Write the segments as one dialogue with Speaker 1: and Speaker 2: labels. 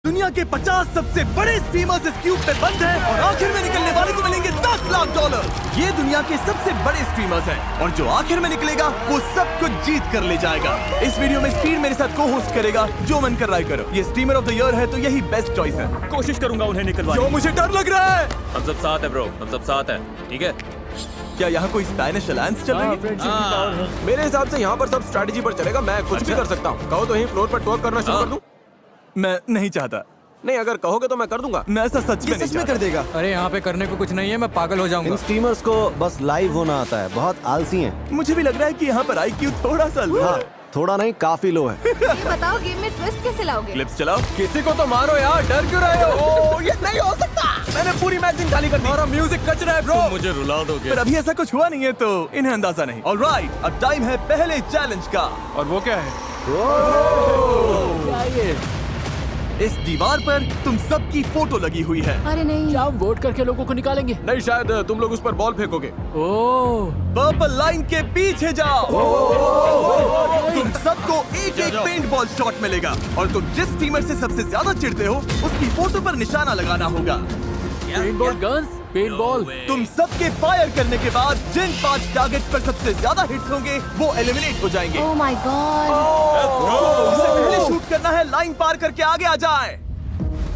Speaker 1: दुनिया के 50 सबसे बड़े स्ट्रीमर्स इस क्यूब पे बंद हैं और आखिर में निकलने वाले को मिलेंगे $10 लाख। ये दुनिया के सबसे बड़े स्ट्रीमर्स हैं और जो आखिर में निकलेगा वो सब कुछ जीत कर ले जाएगा। इस वीडियो में स्पीड मेरे साथ को होस्ट करेगा, जो मन कर रहा है करो। ये स्ट्रीमर ऑफ द ईयर है तो यही बेस्ट चॉइस है।
Speaker 2: कोशिश करूंगा उन्हें निकलवाने।
Speaker 1: जो मुझे डर लग रहा है।
Speaker 2: हम सब साथ है ब्रो, हम सब साथ है, ठीक है?
Speaker 1: क्या यहाँ कोई स्पैनिश अलायंस चल रही है?
Speaker 3: मेरे हिसाब से यहाँ पर सब स्ट्रैटेजी पर चलेगा। मैं कुछ भी कर सकता हूँ। कहो तो यहीं फ्लोर पर टॉक करना शुरू कर दूँ?
Speaker 1: मैं नहीं चाहता।
Speaker 3: नहीं, अगर कहोगे तो मैं कर दूंगा।
Speaker 1: मैं ऐसा सच में नहीं
Speaker 4: कर देगा।
Speaker 5: अरे यहाँ पे करने को कुछ नहीं है, मैं पागल हो जाऊंगा।
Speaker 4: इन स्ट्रीमर्स को बस लाइव होना आता है, बहुत आलसी हैं।
Speaker 1: मुझे भी लग रहा है कि यहाँ पर IQ थोड़ा सा लो
Speaker 4: हाँ,
Speaker 1: है।
Speaker 4: थोड़ा नहीं, काफी लो है।
Speaker 6: ये बताओ गेम में ट्विस्ट कैसे लाओगे?
Speaker 1: क्लिप्स चलाओ।
Speaker 3: किसी को तो मारो यार, डर क्यों रहे हो? ये नहीं हो सकता। मैंने पूरी मैचिंग खाली कर दी।
Speaker 5: हमारा म्यूजिक कच रहा है ब्रो।
Speaker 2: मुझे रुला दोगे?
Speaker 1: पर अभी ऐसा कुछ हुआ नहीं है तो इन्हें अंदाजा नहीं। ऑलराइट, अब टाइम है पहले चैलेंज का।
Speaker 3: और वो क्या है?
Speaker 1: इस दीवार पर तुम सबकी फोटो लगी हुई है।
Speaker 6: अरे नहीं,
Speaker 5: क्या हम वोट करके लोगों को निकालेंगे?
Speaker 3: नहीं, शायद तुम लोग उस पर बॉल फेंकोगे।
Speaker 5: ओह,
Speaker 1: पर्पल लाइन के पीछे जाओ। तुम सबको एक एक पेंट बॉल शॉट मिलेगा और तुम जिस टीमर से सबसे ज्यादा चिढ़ते हो उसकी फोटो पर निशाना लगाना होगा।
Speaker 5: Paintball guns, paintball.
Speaker 1: तुम सबके फायर करने के बाद जिन 5 टारगेट पर सबसे ज्यादा हिट्स होंगे वो एलिमिनेट हो जाएंगे।
Speaker 6: Oh my God.
Speaker 1: इससे पहले शूट करना है, लाइन पार करके आगे आ जाए।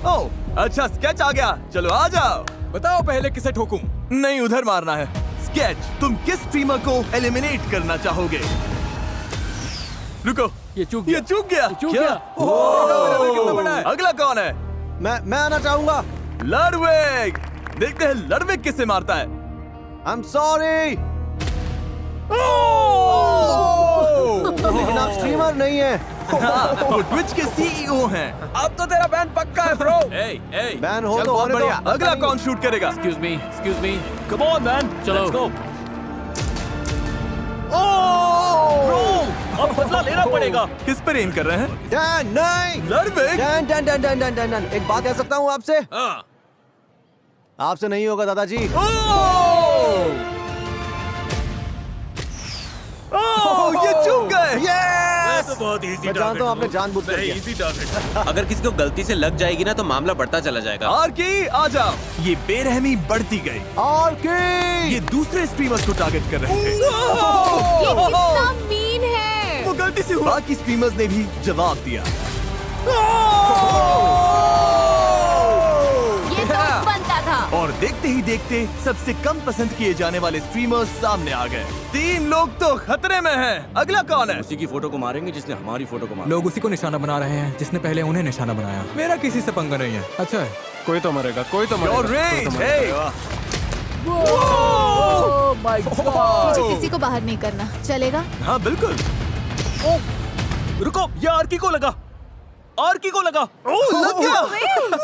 Speaker 1: ओह अच्छा, स्केच आ गया, चलो आ जाओ।
Speaker 3: बताओ पहले किसे ठोकूं?
Speaker 1: नहीं, उधर मारना है। स्केच, तुम किस स्ट्रीमर को एलिमिनेट करना चाहोगे? रुको,
Speaker 5: ये चूक
Speaker 1: ये
Speaker 5: गया।
Speaker 1: चूक गया।
Speaker 5: चूक
Speaker 1: क्या?
Speaker 5: गया।
Speaker 3: कितना बड़ा है?
Speaker 1: अगला कौन है?
Speaker 4: मैं आना चाहूंगा।
Speaker 1: लडविग। देखते हैं लडविग किसे मारता है।
Speaker 4: I'm sorry, लेकिन आप स्ट्रीमर नहीं है।
Speaker 1: हाँ, वो ट्विच के CEO हैं।
Speaker 3: अब तो तेरा बैन पक्का है ब्रो।
Speaker 4: बैन हो
Speaker 3: चल,
Speaker 4: तो
Speaker 3: बहुत
Speaker 4: होने दो।
Speaker 3: बढ़िया।
Speaker 1: अगला कौन शूट करेगा?
Speaker 5: Excuse me.
Speaker 2: Come on man,
Speaker 5: चलो।
Speaker 2: Let's go. अब बदला लेना पड़ेगा।
Speaker 1: किस पर एम कर रहे हैं?
Speaker 4: डैन, नहीं।
Speaker 1: लडविग।
Speaker 4: डैन। एक बात कह सकता हूँ आपसे?
Speaker 2: हाँ।
Speaker 4: आपसे नहीं होगा दादाजी।
Speaker 1: ये चूक गए।
Speaker 4: Yes!
Speaker 2: तो बहुत इजी
Speaker 4: मैं जानता हूँ आपने जानबूझकर किया।
Speaker 2: Easy target.
Speaker 7: अगर किसी को गलती से लग जाएगी ना तो मामला बढ़ता चला जाएगा।
Speaker 1: और की आ जाओ। ये बेरहमी बढ़ती गई।
Speaker 4: और की
Speaker 1: ये दूसरे स्ट्रीमर्स को टारगेट कर रहे थे।
Speaker 6: ये कितना मीन है।
Speaker 1: वो गलती से हुआ। बाकी स्ट्रीमर्स ने भी जवाब दिया।
Speaker 6: ये तो बनता था।
Speaker 1: और देखते ही देखते सबसे कम पसंद किए जाने वाले स्ट्रीमर्स सामने आ गए। 3 लोग तो खतरे में हैं। अगला कौन है?
Speaker 2: उसी की फोटो को मारेंगे जिसने हमारी फोटो को मारा।
Speaker 5: लोग उसी को निशाना बना रहे हैं जिसने पहले उन्हें निशाना बनाया। मेरा किसी से पंगा नहीं है। अच्छा है।
Speaker 3: कोई तो मरेगा, कोई तो
Speaker 1: Your
Speaker 3: मरेगा।
Speaker 1: range, hey!
Speaker 5: Oh my God.
Speaker 6: मुझे किसी को बाहर नहीं करना, चलेगा?
Speaker 1: हाँ बिल्कुल।
Speaker 2: रुको, ये आर्की को लगा। आर्की को लगा।
Speaker 1: लग गया।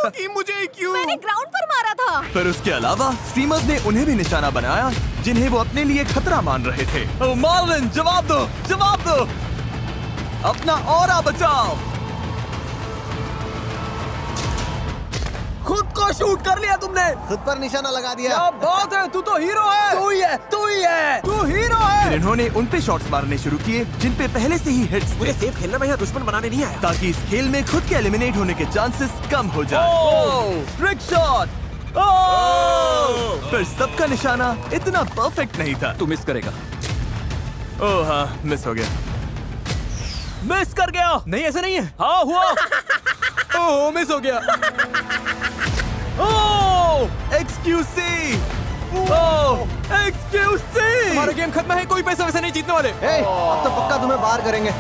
Speaker 6: कि
Speaker 1: मुझे क्यों?
Speaker 6: मैंने ग्राउंड पर मारा था।
Speaker 1: पर उसके अलावा स्ट्रीमर्स ने उन्हें भी निशाना बनाया जिन्हें वो अपने लिए खतरा मान रहे थे। ओह मार्लिन, जवाब दो, जवाब दो। अपना ऑरा बचाओ।
Speaker 3: खुद को शूट कर लिया तुमने।
Speaker 4: खुद पर निशाना लगा दिया।
Speaker 3: क्या बात है, तू तो हीरो है। तू ही है। तू हीरो है।
Speaker 1: फिर इन्होंने उन पे शॉट्स मारने शुरू किए जिन पे पहले से ही हिट्स थे,
Speaker 7: मुझे सेफ खेलना, मैं यहाँ दुश्मन बनाने नहीं आया।
Speaker 1: ताकि इस खेल में खुद के एलिमिनेट होने के चांसेस कम हो जाए। Trick shot. पर सबका निशाना इतना परफेक्ट नहीं था।
Speaker 2: तू मिस करेगा।
Speaker 1: ओह हाँ, मिस हो गया।
Speaker 2: मिस कर गया।
Speaker 5: नहीं, ऐसा नहीं है।
Speaker 2: हाँ हुआ।
Speaker 5: ओह, मिस हो गया।
Speaker 1: ओह एक्सक्यूसी। ओह एक्सक्यूसी।
Speaker 5: हमारा गेम खत्म है, कोई पैसा वैसा नहीं जीतने वाले।
Speaker 4: अब तो पक्का तुम्हें बाहर करेंगे।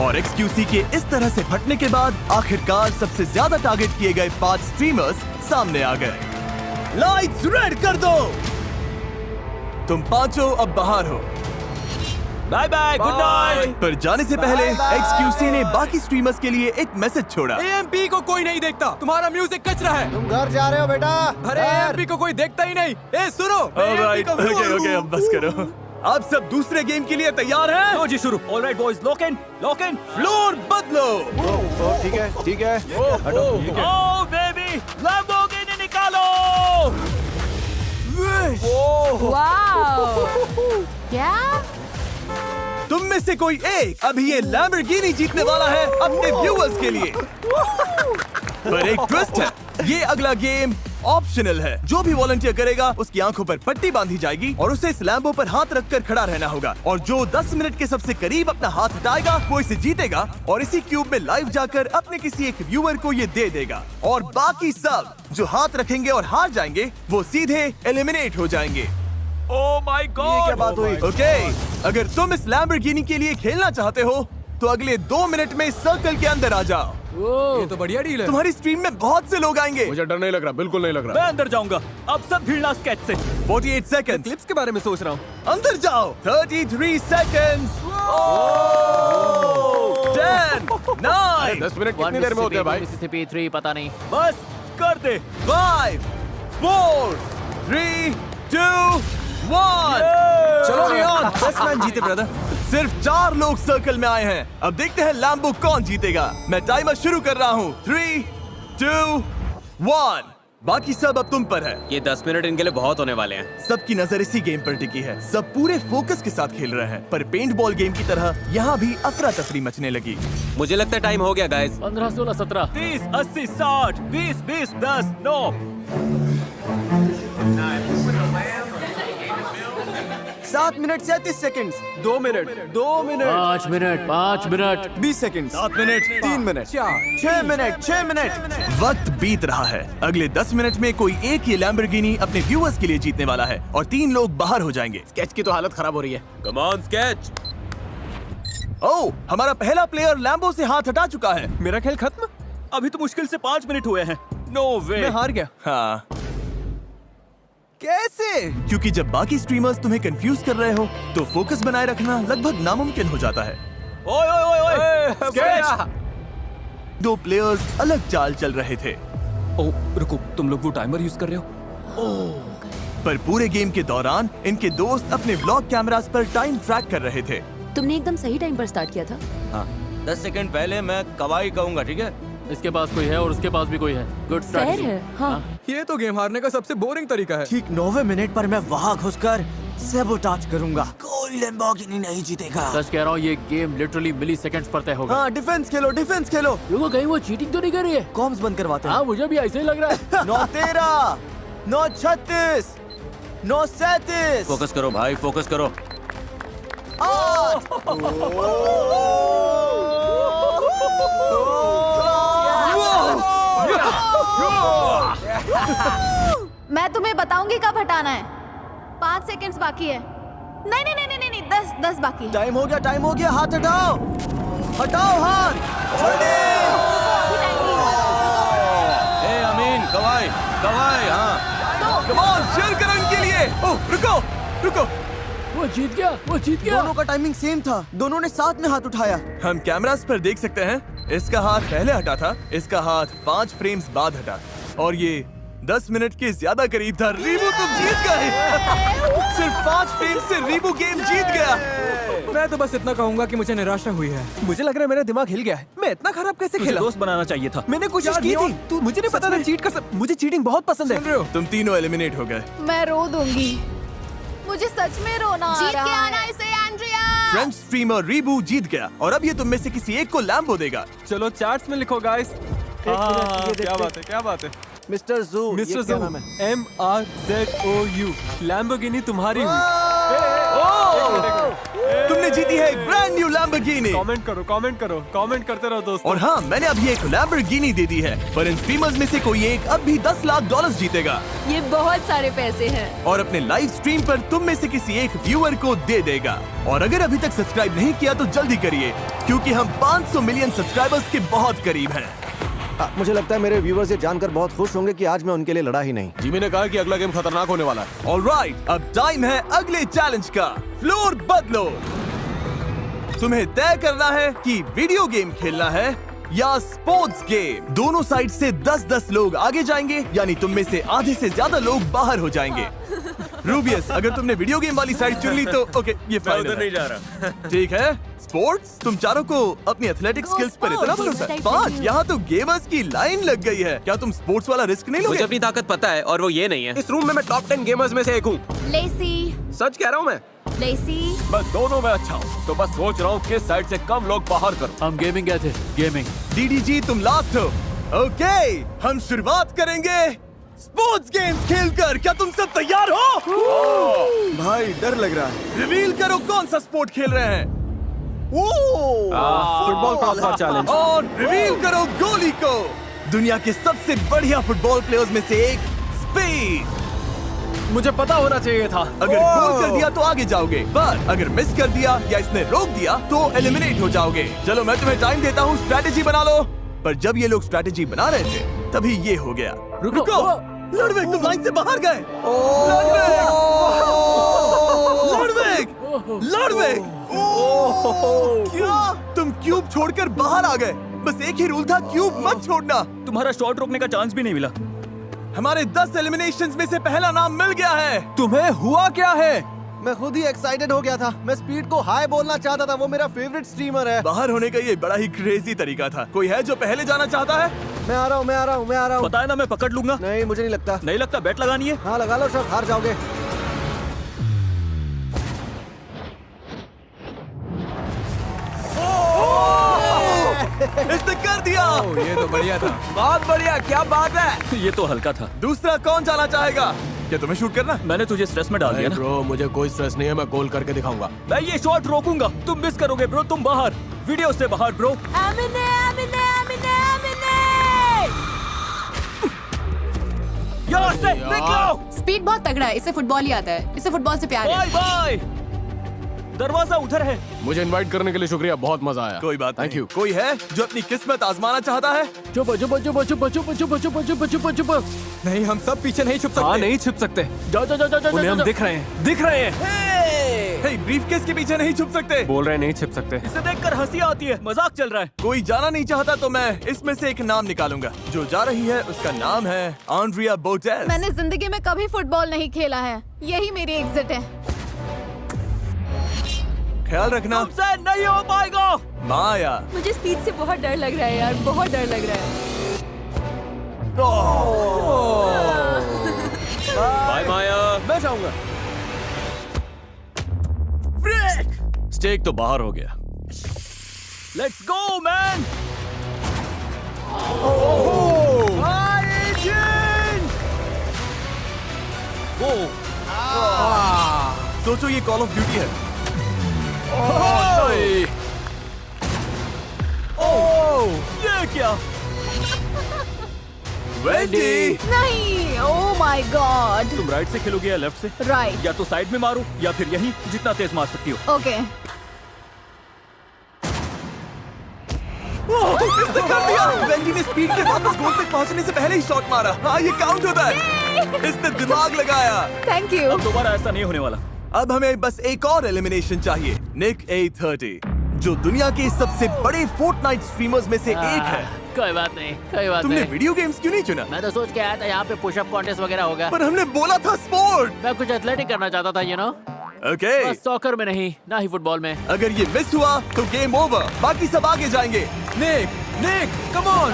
Speaker 1: और एक्सक्यूसी के इस तरह से फटने के बाद आखिरकार सबसे ज्यादा टारगेट किए गए 5 स्ट्रीमर्स सामने आ गए। लाइट्स रेड कर दो। तुम पांचों अब बाहर हो।
Speaker 2: Bye bye, good night.
Speaker 1: पर जाने से पहले एक्सक्यूसी ने बाकी स्ट्रीमर्स के लिए एक मैसेज छोड़ा।
Speaker 5: AMP को कोई नहीं देखता, तुम्हारा म्यूजिक कच रहा है।
Speaker 4: तुम घर जा रहे हो बेटा।
Speaker 5: अरे
Speaker 4: घर।
Speaker 5: AMP को कोई देखता ही नहीं। ए सुनो,
Speaker 1: ऑलराइट,
Speaker 5: AMP को-
Speaker 1: ओके, अब बस करो। आप सब दूसरे गेम के लिए तैयार हैं?
Speaker 2: लो जी शुरू। Alright boys, lock in, lock in.
Speaker 1: Floor बदलो।
Speaker 4: ठीक है, ठीक है।
Speaker 2: ओह बेबी, लैम्बोर्गिनी निकालो।
Speaker 6: वाओ। क्या?
Speaker 1: तुम में से कोई एक अभी ये लैम्बोर्गिनी जीतने वाला है अपने व्यूअर्स के लिए। पर एक ट्विस्ट है, ये अगला गेम ऑप्शनल है। जो भी वॉलंटियर करेगा उसकी आंखों पर पट्टी बांधी जाएगी और उसे इस लैम्बो पर हाथ रखकर खड़ा रहना होगा, और जो 10 मिनट के सबसे करीब अपना हाथ हटाएगा वो इसे जीतेगा और इसी क्यूब में लाइव जाकर अपने किसी एक व्यूअर को ये दे देगा। और बाकी सब जो हाथ रखेंगे और हार जाएंगे वो सीधे एलिमिनेट हो जाएंगे।
Speaker 2: Oh my God!
Speaker 4: क्या बात हुई?
Speaker 1: ओके, अगर तुम इस लैम्बोर्गिनी के लिए खेलना चाहते हो तो अगले 2 मिनट में इस सर्कल के अंदर आ जाओ।
Speaker 5: ये तो बढ़िया डील है।
Speaker 1: तुम्हारी स्ट्रीम में बहुत से लोग आएंगे।
Speaker 3: मुझे डर नहीं लग रहा, बिल्कुल नहीं लग
Speaker 2: मैं
Speaker 3: रहा।
Speaker 2: अंदर जाऊंगा। अब सब भिड़ना स्केच से।
Speaker 1: 48 सेकंड्स।
Speaker 3: क्लिप्स के बारे में सोच रहा हूँ।
Speaker 1: अंदर जाओ। 33 सेकंड्स। 10 9
Speaker 3: 10 मिनट कितनी देर में होते हैं भाई?
Speaker 8: मिसिसिपी 3 पता नहीं।
Speaker 2: बस कर दे।
Speaker 1: 5 4 3 2 1।
Speaker 3: चलो लियोन,
Speaker 1: बेस्ट मैन जीते ब्रदर। सिर्फ 4 लोग सर्कल में आए हैं। अब देखते हैं लैम्बो कौन जीतेगा। मैं टाइमर शुरू कर रहा हूँ। 3 2 1। बाकी सब अब तुम पर है।
Speaker 7: ये 10 मिनट इनके लिए बहुत होने वाले हैं।
Speaker 1: सबकी नजर इसी गेम पर टिकी है। सब पूरे फोकस के साथ खेल रहे हैं, पर पेंट बॉल गेम की तरह यहाँ भी अफरा तफरी मचने लगी।
Speaker 7: मुझे लगता है टाइम हो गया guys.
Speaker 8: 15, 16, 17।
Speaker 2: 30 80 60 20 20 10 9।
Speaker 4: 7 minute 37 seconds.
Speaker 3: 2 minute 2 minute
Speaker 8: 5 minute 5 minute
Speaker 4: 20 seconds.
Speaker 1: 7 minute
Speaker 4: 3 minute 6 minute 6 minute.
Speaker 1: वक्त बीत रहा है। अगले 10 मिनट में कोई एक ही लैम्बोर्गिनी अपने व्यूअर्स के लिए जीतने वाला है और 3 लोग बाहर हो जाएंगे।
Speaker 3: स्केच की तो हालत खराब हो रही है।
Speaker 7: Come on sketch.
Speaker 1: ओह, हमारा पहला प्लेयर लैम्बो से हाथ हटा चुका है।
Speaker 3: मेरा खेल खत्म।
Speaker 2: अभी तो मुश्किल से 5 मिनट हुए हैं। नो वे।
Speaker 3: मैं हार गया।
Speaker 1: हाँ,
Speaker 3: कैसे?
Speaker 1: क्योंकि जब बाकी स्ट्रीमर्स तुम्हें कंफ्यूज कर रहे हो तो फोकस बनाए रखना लगभग नामुमकिन हो जाता है।
Speaker 2: ओए ओए ओए ओए।
Speaker 3: स्केच।
Speaker 1: 2 प्लेयर्स अलग चाल चल रहे थे,
Speaker 2: ओह रुको, तुम लोग वो टाइमर यूज कर रहे हो?
Speaker 1: पर पूरे गेम के दौरान इनके दोस्त अपने व्लॉग कैमरास पर टाइम ट्रैक कर रहे थे।
Speaker 9: तुमने एकदम सही टाइम पर स्टार्ट किया था।
Speaker 2: हाँ, 10 सेकंड पहले मैं कवाई कहूंगा, ठीक है?
Speaker 8: इसके पास कोई है और उसके पास भी कोई है। Good
Speaker 9: fair
Speaker 8: strategy.
Speaker 9: है। हाँ।
Speaker 5: ये तो गेम हारने का सबसे बोरिंग तरीका है।
Speaker 4: ठीक 9वें मिनट पर मैं वहां घुसकर सैबोटाज करूंगा। कोई लैम्बोर्गिनी नहीं जीतेगा।
Speaker 8: सच कह रहा हूँ, ये गेम लिटरली मिली सेकंड्स पर तय होगा।
Speaker 4: हाँ, डिफेंस खेलो, डिफेंस खेलो।
Speaker 8: रुको, कहीं वो चीटिंग तो नहीं कर रही है?
Speaker 4: कॉम्स बंद करवाते हैं।
Speaker 8: हाँ, मुझे भी ऐसे ही लग रहा है।
Speaker 4: 9-13 9-36 9-37।
Speaker 7: फोकस करो भाई, फोकस करो।
Speaker 6: मैं तुम्हें बताऊंगी कब हटाना है। 5 सेकंड्स बाकी है। नहीं नहीं नहीं नहीं नहीं 10 बाकी है।
Speaker 4: टाइम हो गया, टाइम हो गया। हाथ हटाओ, हटाओ हाथ। जल्दी।
Speaker 7: ए अमीन, कवाई कवाई। हाँ,
Speaker 1: कम ऑन, cheer करो इनके लिए। ओह, रुको रुको।
Speaker 8: वो जीत गया, वो जीत गया।
Speaker 4: दोनों का टाइमिंग सेम था। दोनों ने साथ में हाथ उठाया।
Speaker 1: हम कैमरास पर देख सकते हैं, इसका हाथ पहले हटा था, इसका हाथ 5 फ्रेम्स बाद हटा, और ये 10 मिनट के ज्यादा करीब था। रीबू तुम जीत गए। सिर्फ 5 फ्रेम्स से रीबू गेम जीत गया।
Speaker 5: मैं तो बस इतना कहूंगा कि मुझे निराशा हुई है।
Speaker 3: मुझे लग रहा है मेरा दिमाग हिल गया है। मैं इतना खराब कैसे
Speaker 2: तुझे
Speaker 3: खेला?
Speaker 2: दोस्त बनाना चाहिए था।
Speaker 3: मैंने कोशिश
Speaker 5: यार,
Speaker 3: की थी।
Speaker 5: लियोन,
Speaker 3: तू मुझे नहीं पता था चीट कर मुझे चीटिंग बहुत पसंद
Speaker 5: सुन
Speaker 3: है।
Speaker 5: रहे हो?
Speaker 1: तुम तीनों एलिमिनेट हो गए।
Speaker 6: मैं रो दूंगी। मुझे सच में रोना आ
Speaker 9: जीत
Speaker 6: रहा
Speaker 9: के
Speaker 6: है।
Speaker 9: आना इसे एंड्रिया।
Speaker 1: फ्रेंच स्ट्रीमर रीबू जीत गया और अब ये तुम में से किसी एक को लैम्बो देगा।
Speaker 3: चलो चैट्स में लिखो गाइस। क्या बात है, क्या बात है।
Speaker 4: मिस्टर जू,
Speaker 3: मिस्टर
Speaker 4: ये क्या नाम है?
Speaker 3: MRZOU लैम्बोर्गिनी तुम्हारी हुई।
Speaker 1: तुमने जीती है एक ब्रांड न्यू लैम्बोर्गिनी।
Speaker 3: कमेंट करो, कमेंट करो, कमेंट करते रहो दोस्तों।
Speaker 1: और हाँ, मैंने अभी एक लैम्बोर्गिनी दे दी है, पर इन स्ट्रीमर्स में से कोई एक अब भी $10 लाख जीतेगा
Speaker 9: ये बहुत सारे पैसे हैं।
Speaker 1: और अपने लाइव स्ट्रीम पर तुम में से किसी एक व्यूअर को दे देगा। और अगर अभी तक सब्सक्राइब नहीं किया तो जल्दी करिए, क्योंकि हम 500 मिलियन सब्सक्राइबर्स के बहुत करीब हैं।
Speaker 4: मुझे लगता है मेरे व्यूवर्स ये जानकर बहुत खुश होंगे कि आज मैं उनके लिए लड़ा ही नहीं।
Speaker 3: जिमी ने कहा कि अगला गेम खतरनाक होने वाला है।
Speaker 1: ऑलराइट, अब टाइम है अगले चैलेंज का। फ्लोर बदलो। तुम्हें तय करना है कि वीडियो गेम खेलना है या स्पोर्ट्स गेम। दोनों साइड से 10-10 लोग आगे जाएंगे, यानी तुम में से आधे से ज्यादा लोग बाहर हो जाएंगे। रूबियस, अगर तुमने वीडियो गेम वाली साइड चुन ली तो ओके, ये फाइनल
Speaker 7: उधर
Speaker 1: है।
Speaker 7: नहीं जा रहा।
Speaker 1: ठीक है। स्पोर्ट्स, तुम चारों को अपनी एथलेटिक स्किल्स पर इतना भरोसा है? 5, यहाँ तो गेमर्स की लाइन लग गई है। क्या तुम स्पोर्ट्स वाला रिस्क नहीं
Speaker 7: मुझे
Speaker 1: लोगे?
Speaker 7: अपनी ताकत पता है और वो ये नहीं है।
Speaker 3: इस रूम में मैं टॉप 10 गेमर्स में से एक हूँ।
Speaker 6: लेसी
Speaker 3: सच कह रहा हूँ मैं।
Speaker 6: लेसी
Speaker 3: मैं दोनों में अच्छा हूँ, तो बस सोच रहा हूँ किस साइड से कम लोग बाहर करो।
Speaker 8: हम गेमिंग गए थे, गेमिंग।
Speaker 1: डीडीजी, तुम लास्ट हो। ओके, हम शुरुआत करेंगे स्पोर्ट्स गेम्स खेलकर। क्या तुम सब तैयार हो?
Speaker 3: भाई डर लग रहा है।
Speaker 1: रिवील करो कौन सा स्पोर्ट खेल रहे हैं।
Speaker 3: Football crossbar challenge.
Speaker 1: और रिवील करो गोली को। दुनिया के सबसे बढ़िया फुटबॉल प्लेयर्स में से एक, स्पीड।
Speaker 3: मुझे पता होना चाहिए था।
Speaker 1: अगर गोल कर दिया तो आगे जाओगे, पर अगर मिस कर दिया या इसने रोक दिया तो एलिमिनेट हो जाओगे। चलो मैं तुम्हें टाइम देता हूँ, स्ट्रैटेजी बना लो। पर जब ये लोग स्ट्रैटेजी बना रहे थे तभी ये हो गया। रुको, लड़वेग तुम लाइन से बाहर गए। लड़वेग क्या तुम क्यूब छोड़कर बाहर आ गए? बस एक ही रूल था, क्यूब मत छोड़ना।
Speaker 2: तुम्हारा शॉट रोकने का चांस भी नहीं मिला।
Speaker 1: हमारे 10 एलिमिनेशंस में से पहला नाम मिल गया है।
Speaker 3: तुम्हें हुआ क्या है? मैं खुद ही एक्साइटेड हो गया था। मैं स्पीड को हाय बोलना चाहता था, वो मेरा फेवरेट स्ट्रीमर है।
Speaker 1: बाहर होने का ये बड़ा ही क्रेजी तरीका था। कोई है जो पहले जाना चाहता है?
Speaker 3: मैं आ रहा हूँ।
Speaker 2: पता है ना, मैं पकड़ लूंगा।
Speaker 3: नहीं, मुझे नहीं लगता।
Speaker 2: नहीं लगता? बैट लगानी है।
Speaker 3: हाँ लगा लो सर, हार जाओगे।
Speaker 1: इसने कर दिया।
Speaker 5: ये तो बढ़िया था।
Speaker 3: बहुत बढ़िया, क्या बात है।
Speaker 2: ये तो हल्का था।
Speaker 1: दूसरा कौन जाना चाहेगा? क्या तुम्हें शूट करना?
Speaker 2: मैंने तुझे स्ट्रेस में डाल दिया ना।
Speaker 3: ब्रो मुझे कोई स्ट्रेस नहीं है, मैं गोल करके दिखाऊंगा।
Speaker 2: मैं ये शॉट रोकूंगा। तुम मिस करोगे ब्रो, तुम बाहर, वीडियो से बाहर ब्रो। यहाँ से निकलो।
Speaker 9: स्पीड बहुत तगड़ा है, इसे फुटबॉल ही आता है, इसे फुटबॉल से प्यार है।
Speaker 2: Bye bye. दरवाजा उधर है।
Speaker 3: मुझे इनवाइट करने के लिए शुक्रिया, बहुत मजा आया।
Speaker 1: कोई बात
Speaker 3: थैंक
Speaker 1: नहीं।
Speaker 3: यू।
Speaker 1: कोई है जो अपनी किस्मत आजमाना चाहता है?
Speaker 8: चुप चुप चुप चुप चुप चुप चुप चुप चुप।
Speaker 5: नहीं, हम सब पीछे नहीं छुप सकते।
Speaker 3: हाँ नहीं छुप सकते,
Speaker 8: जाओ जाओ जाओ जाओ
Speaker 3: उन्हें हम
Speaker 8: जाओ।
Speaker 3: दिख रहे हैं।
Speaker 1: हे, ब्रीफकेस के पीछे नहीं छुप सकते।
Speaker 3: बोल रहे नहीं छिप सकते।
Speaker 2: इसे देखकर हंसी आती है, मजाक चल रहा है।
Speaker 1: कोई जाना नहीं चाहता तो मैं इसमें से एक नाम निकालूंगा। जो जा रही है उसका नाम है आंड्रिया बोटेस।
Speaker 6: मैंने जिंदगी में कभी फुटबॉल नहीं खेला है, यही मेरी एग्जिट है।
Speaker 1: ख्याल रखना।
Speaker 2: तुमसे नहीं हो पाएगा।
Speaker 1: माया।
Speaker 9: मुझे स्पीड से बहुत डर लग रहा है यार, बहुत डर लग रहा है।
Speaker 7: बाय माया।
Speaker 3: मैं जाऊंगा।
Speaker 7: स्टेक तो बाहर हो गया।
Speaker 2: Let's go man.
Speaker 1: सोचो ये कॉल ऑफ ड्यूटी है।
Speaker 2: ये क्या?
Speaker 1: वेंडी।
Speaker 6: नहीं, ओह माय गॉड।
Speaker 2: तुम राइट से खेलोगे या लेफ्ट से?
Speaker 6: राइट।
Speaker 2: या तो साइड में मारो या फिर यहीं, जितना तेज मार सकती हो।
Speaker 6: ओके।
Speaker 1: इसने कर दिया। वेंडी ने स्पीड के वापस गोल तक पहुंचने से पहले ही शॉट मारा। हाँ, ये काउंट होता है। इसने दिमाग लगाया।
Speaker 6: Thank you.
Speaker 2: अब दोबारा ऐसा नहीं होने वाला।
Speaker 1: अब हमें बस एक और एलिमिनेशन चाहिए। निक A30, जो दुनिया के सबसे बड़े फोर्टनाइट स्ट्रीमर्स में से एक है।
Speaker 8: कोई बात नहीं, कोई बात
Speaker 1: तुमने
Speaker 8: नहीं।
Speaker 1: वीडियो गेम्स क्यों नहीं चुना?
Speaker 8: मैं तो सोच के आया था यहाँ पे पुशअप कॉन्टेस्ट वगैरह होगा।
Speaker 1: पर हमने बोला था स्पोर्ट।
Speaker 8: मैं कुछ एथलेटिक करना चाहता था, यू नो।
Speaker 1: ओके,
Speaker 8: बस सॉकर में नहीं, ना ही फुटबॉल में।
Speaker 1: अगर ये मिस हुआ तो गेम ओवर। बाकी सब आगे जाएंगे।
Speaker 5: Nick, come on.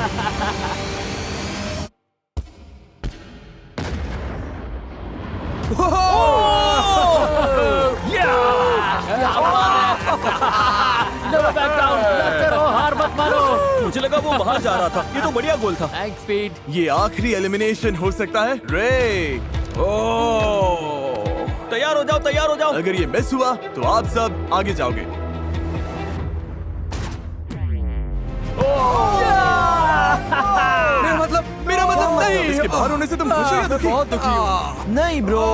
Speaker 8: Never back down, लड़ते रहो, हार मत मानो।
Speaker 2: मुझे लगा वो बाहर जा रहा था। ये तो बढ़िया गोल था।
Speaker 8: Thanks speed.
Speaker 1: ये आखिरी एलिमिनेशन हो सकता है। रे,
Speaker 2: तैयार हो जाओ, तैयार हो जाओ।
Speaker 1: अगर ये मिस हुआ तो आप सब आगे जाओगे। मेरा मतलब नहीं। इसके बाहर होने से तुम खुश हो या दुखी?
Speaker 3: बहुत दुखी हूँ।
Speaker 4: नहीं ब्रो,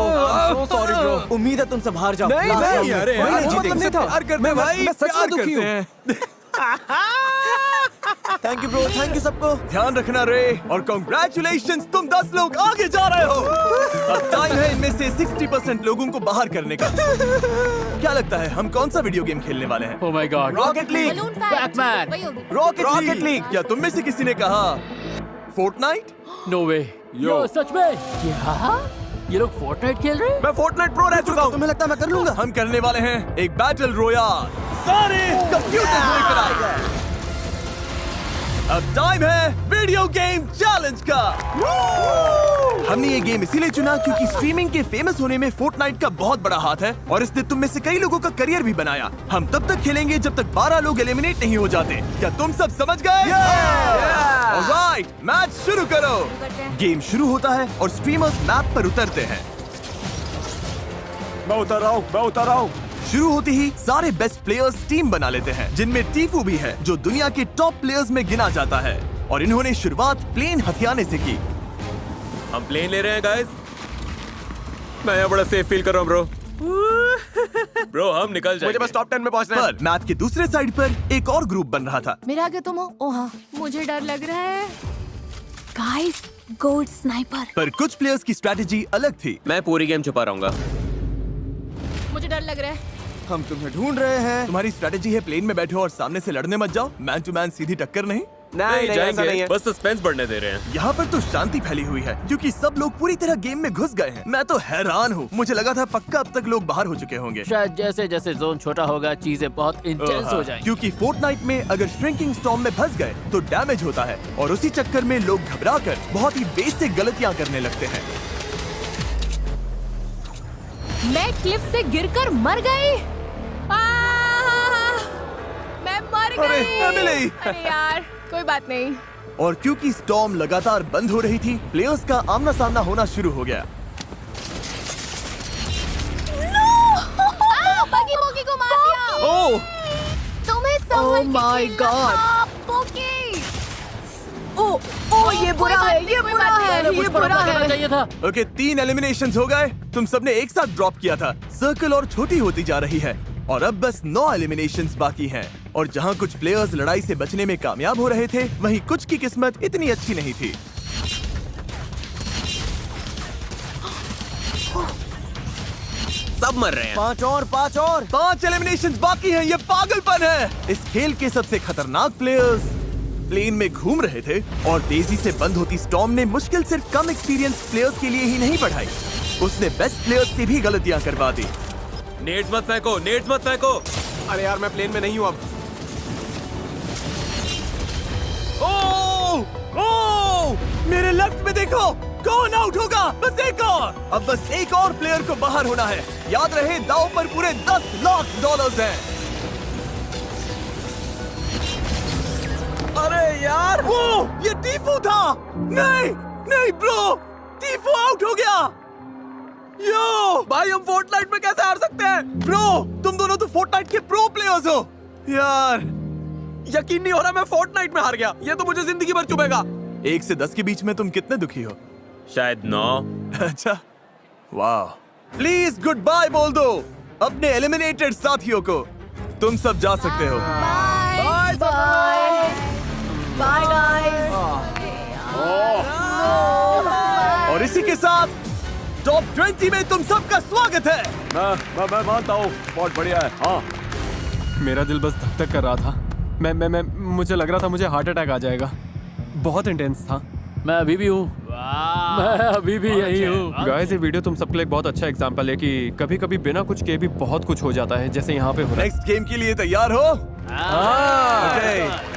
Speaker 4: सो सॉरी ब्रो। उम्मीद है तुम सब हार जाओ।
Speaker 3: नहीं,
Speaker 4: Last
Speaker 3: नहीं,
Speaker 4: round में
Speaker 1: अरे
Speaker 4: कोई
Speaker 1: यार,
Speaker 4: नहीं
Speaker 1: मतलब
Speaker 4: जीतेगा।
Speaker 1: नहीं था। प्यार करते हैं भाई,
Speaker 3: मैं सच में
Speaker 1: प्यार
Speaker 3: दुखी
Speaker 1: करते
Speaker 3: हूँ।
Speaker 1: हैं।
Speaker 4: Thank you bro, thank you सबको।
Speaker 1: ध्यान रखना रे, और कॉन्ग्रेचुलेशंस, तुम 10 लोग आगे जा रहे हो। अब टाइम है इनमें से 60% लोगों को बाहर करने का। क्या लगता है हम कौन सा वीडियो गेम खेलने वाले हैं?
Speaker 8: Oh my God.
Speaker 1: Rocket league.
Speaker 6: Balloon fight.
Speaker 8: Batman.
Speaker 6: वही होगी।
Speaker 1: Rocket league. क्या तुम में से किसी ने कहा फोर्टनाइट?
Speaker 8: No way. यो सच में? क्या? ये लोग फोर्टनाइट खेल रहे हैं?
Speaker 1: मैं फोर्टनाइट प्रो रह चुका हूँ।
Speaker 4: तुम्हें लगता है मैं कर लूंगा?
Speaker 1: हम करने वाले हैं एक बैटल रॉयल। सारे कंप्यूटर्स लेकर आए। अब टाइम है वीडियो गेम चैलेंज का। हमने ये गेम इसीलिए चुना क्योंकि स्ट्रीमिंग के फेमस होने में फोर्टनाइट का बहुत बड़ा हाथ है और इसने तुम में से कई लोगों का करियर भी बनाया। हम तब तक खेलेंगे जब तक 12 लोग एलिमिनेट नहीं हो जाते। क्या तुम सब समझ गए? ऑलराइट, मैच शुरू करो। गेम शुरू होता है और स्ट्रीमर्स मैप पर उतरते हैं।
Speaker 7: मैं उतर रहा हूँ।
Speaker 1: शुरू होते ही सारे बेस्ट प्लेयर्स टीम बना लेते हैं, जिनमें टीफू भी है जो दुनिया के टॉप प्लेयर्स में गिना जाता है। और इन्होंने शुरुआत प्लेन हथियाने से की।
Speaker 7: हम प्लेन ले रहे हैं गाइस। मैं यहाँ बड़ा सेफ फील कर रहा हूँ ब्रो। ब्रो हम निकल जाएंगे।
Speaker 3: मुझे बस टॉप 10 में पहुंचना है।
Speaker 1: पर मैप के दूसरे साइड पर एक और ग्रुप बन रहा था।
Speaker 9: मेरे आगे तुम हो। ओ हाँ, मुझे डर लग रहा है।
Speaker 6: Guys, gold sniper.
Speaker 1: पर कुछ प्लेयर्स की स्ट्रैटेजी अलग थी।
Speaker 7: मैं पूरी गेम छुपा रहूंगा।
Speaker 9: मुझे डर लग रहा है।
Speaker 3: हम तुम्हें ढूंढ रहे हैं।
Speaker 1: तुम्हारी स्ट्रैटेजी है प्लेन में बैठो और सामने से लड़ने मत जाओ। मैन टू मैन सीधी टक्कर नहीं।
Speaker 3: नहीं, ऐसा नहीं
Speaker 7: जाएंगे,
Speaker 3: है।
Speaker 7: बस सस्पेंस बढ़ने दे रहे हैं।
Speaker 1: यहाँ पर तो शांति फैली हुई है क्योंकि सब लोग पूरी तरह गेम में घुस गए हैं। मैं तो हैरान हूँ। मुझे लगा था पक्का अब तक लोग बाहर हो चुके होंगे।
Speaker 8: शायद जैसे जैसे जोन छोटा होगा चीजें बहुत इंटेंस हो जाएंगी।
Speaker 1: क्योंकि फोर्टनाइट में अगर श्रिंकिंग स्टॉर्म में फंस गए तो डैमेज होता है और उसी चक्कर में लोग घबराकर बहुत ही बेसिक गलतियाँ करने लगते हैं।
Speaker 9: मैं क्लिफ से गिरकर मर गई। मैं मर
Speaker 1: अरे,
Speaker 9: गई।
Speaker 1: एमिली।
Speaker 9: अरे यार, कोई बात नहीं।
Speaker 1: और क्योंकि स्टॉर्म लगातार बंद हो रही थी, प्लेयर्स का आमना सामना होना शुरू हो गया।
Speaker 6: बगी बोगी को मार दिया।
Speaker 1: ओह,
Speaker 6: तुम्हें
Speaker 9: Oh my God. ओ ये बुरा है, ये बुरा है, ये बुरा है।
Speaker 8: चाहिए था।
Speaker 1: ओके, 3 एलिमिनेशंस हो गए। तुम सबने एक साथ ड्रॉप किया था। सर्कल और छोटी होती जा रही है और अब बस 9 एलिमिनेशंस बाकी हैं। और जहां कुछ प्लेयर्स लड़ाई से बचने में कामयाब हो रहे थे, वहीं कुछ की किस्मत इतनी अच्छी नहीं थी।
Speaker 7: सब मर रहे हैं।
Speaker 3: 5 और
Speaker 1: 5 एलिमिनेशंस बाकी हैं। ये पागलपन है। इस खेल के सबसे खतरनाक प्लेयर्स प्लेन में घूम रहे थे और तेजी से बंद होती स्टॉर्म ने मुश्किल सिर्फ कम एक्सपीरियंस प्लेयर्स के लिए ही नहीं बढ़ाई, उसने बेस्ट प्लेयर्स से भी गलतियां करवा दी।
Speaker 7: नेट मत फेंको, नेट मत फेंको।
Speaker 3: अरे यार, मैं प्लेन में नहीं हूँ अब।
Speaker 1: ओह, मेरे लेफ्ट में देखो, कौन आउट होगा? बस एक और। अब बस एक और प्लेयर को बाहर होना है। याद रहे, दांव पर पूरे $10 लाख हैं। अरे यार, वो ये टीफू था। नहीं नहीं ब्रो, टीफू आउट हो गया। यो भाई, हम फोर्टनाइट में कैसे हार सकते हैं? ब्रो, तुम दोनों तो फोर्टनाइट के प्रो प्लेयर्स हो। यार,
Speaker 3: यकीन नहीं हो रहा, मैं फोर्टनाइट में हार गया। ये तो मुझे जिंदगी भर चुभेगा।
Speaker 1: 1 से 10 के बीच में तुम कितने दुखी हो?
Speaker 7: शायद 9।
Speaker 1: अच्छा, वाह। प्लीज गुड बाय बोल दो अपने एलिमिनेटेड साथियों को। तुम सब जा सकते हो।
Speaker 6: Bye bye bye guys.
Speaker 1: और इसी के साथ टॉप 20 में तुम सबका स्वागत है।
Speaker 7: मैं मानता हूँ, बहुत बढ़िया है। हाँ,
Speaker 3: मेरा दिल बस धक धक कर रहा था। मैं मुझे लग रहा था मुझे हार्ट अटैक आ जाएगा। बहुत इंटेंस था।
Speaker 8: मैं अभी भी हूँ। मैं अभी भी यही हूँ।
Speaker 3: गाइस, ये वीडियो तुम सबके लिए बहुत अच्छा एग्जांपल है कि कभी-कभी बिना कुछ किए भी बहुत कुछ हो जाता है, जैसे यहाँ पे हो रहा है।
Speaker 1: नेक्स्ट गेम के लिए तैयार हो? ओके।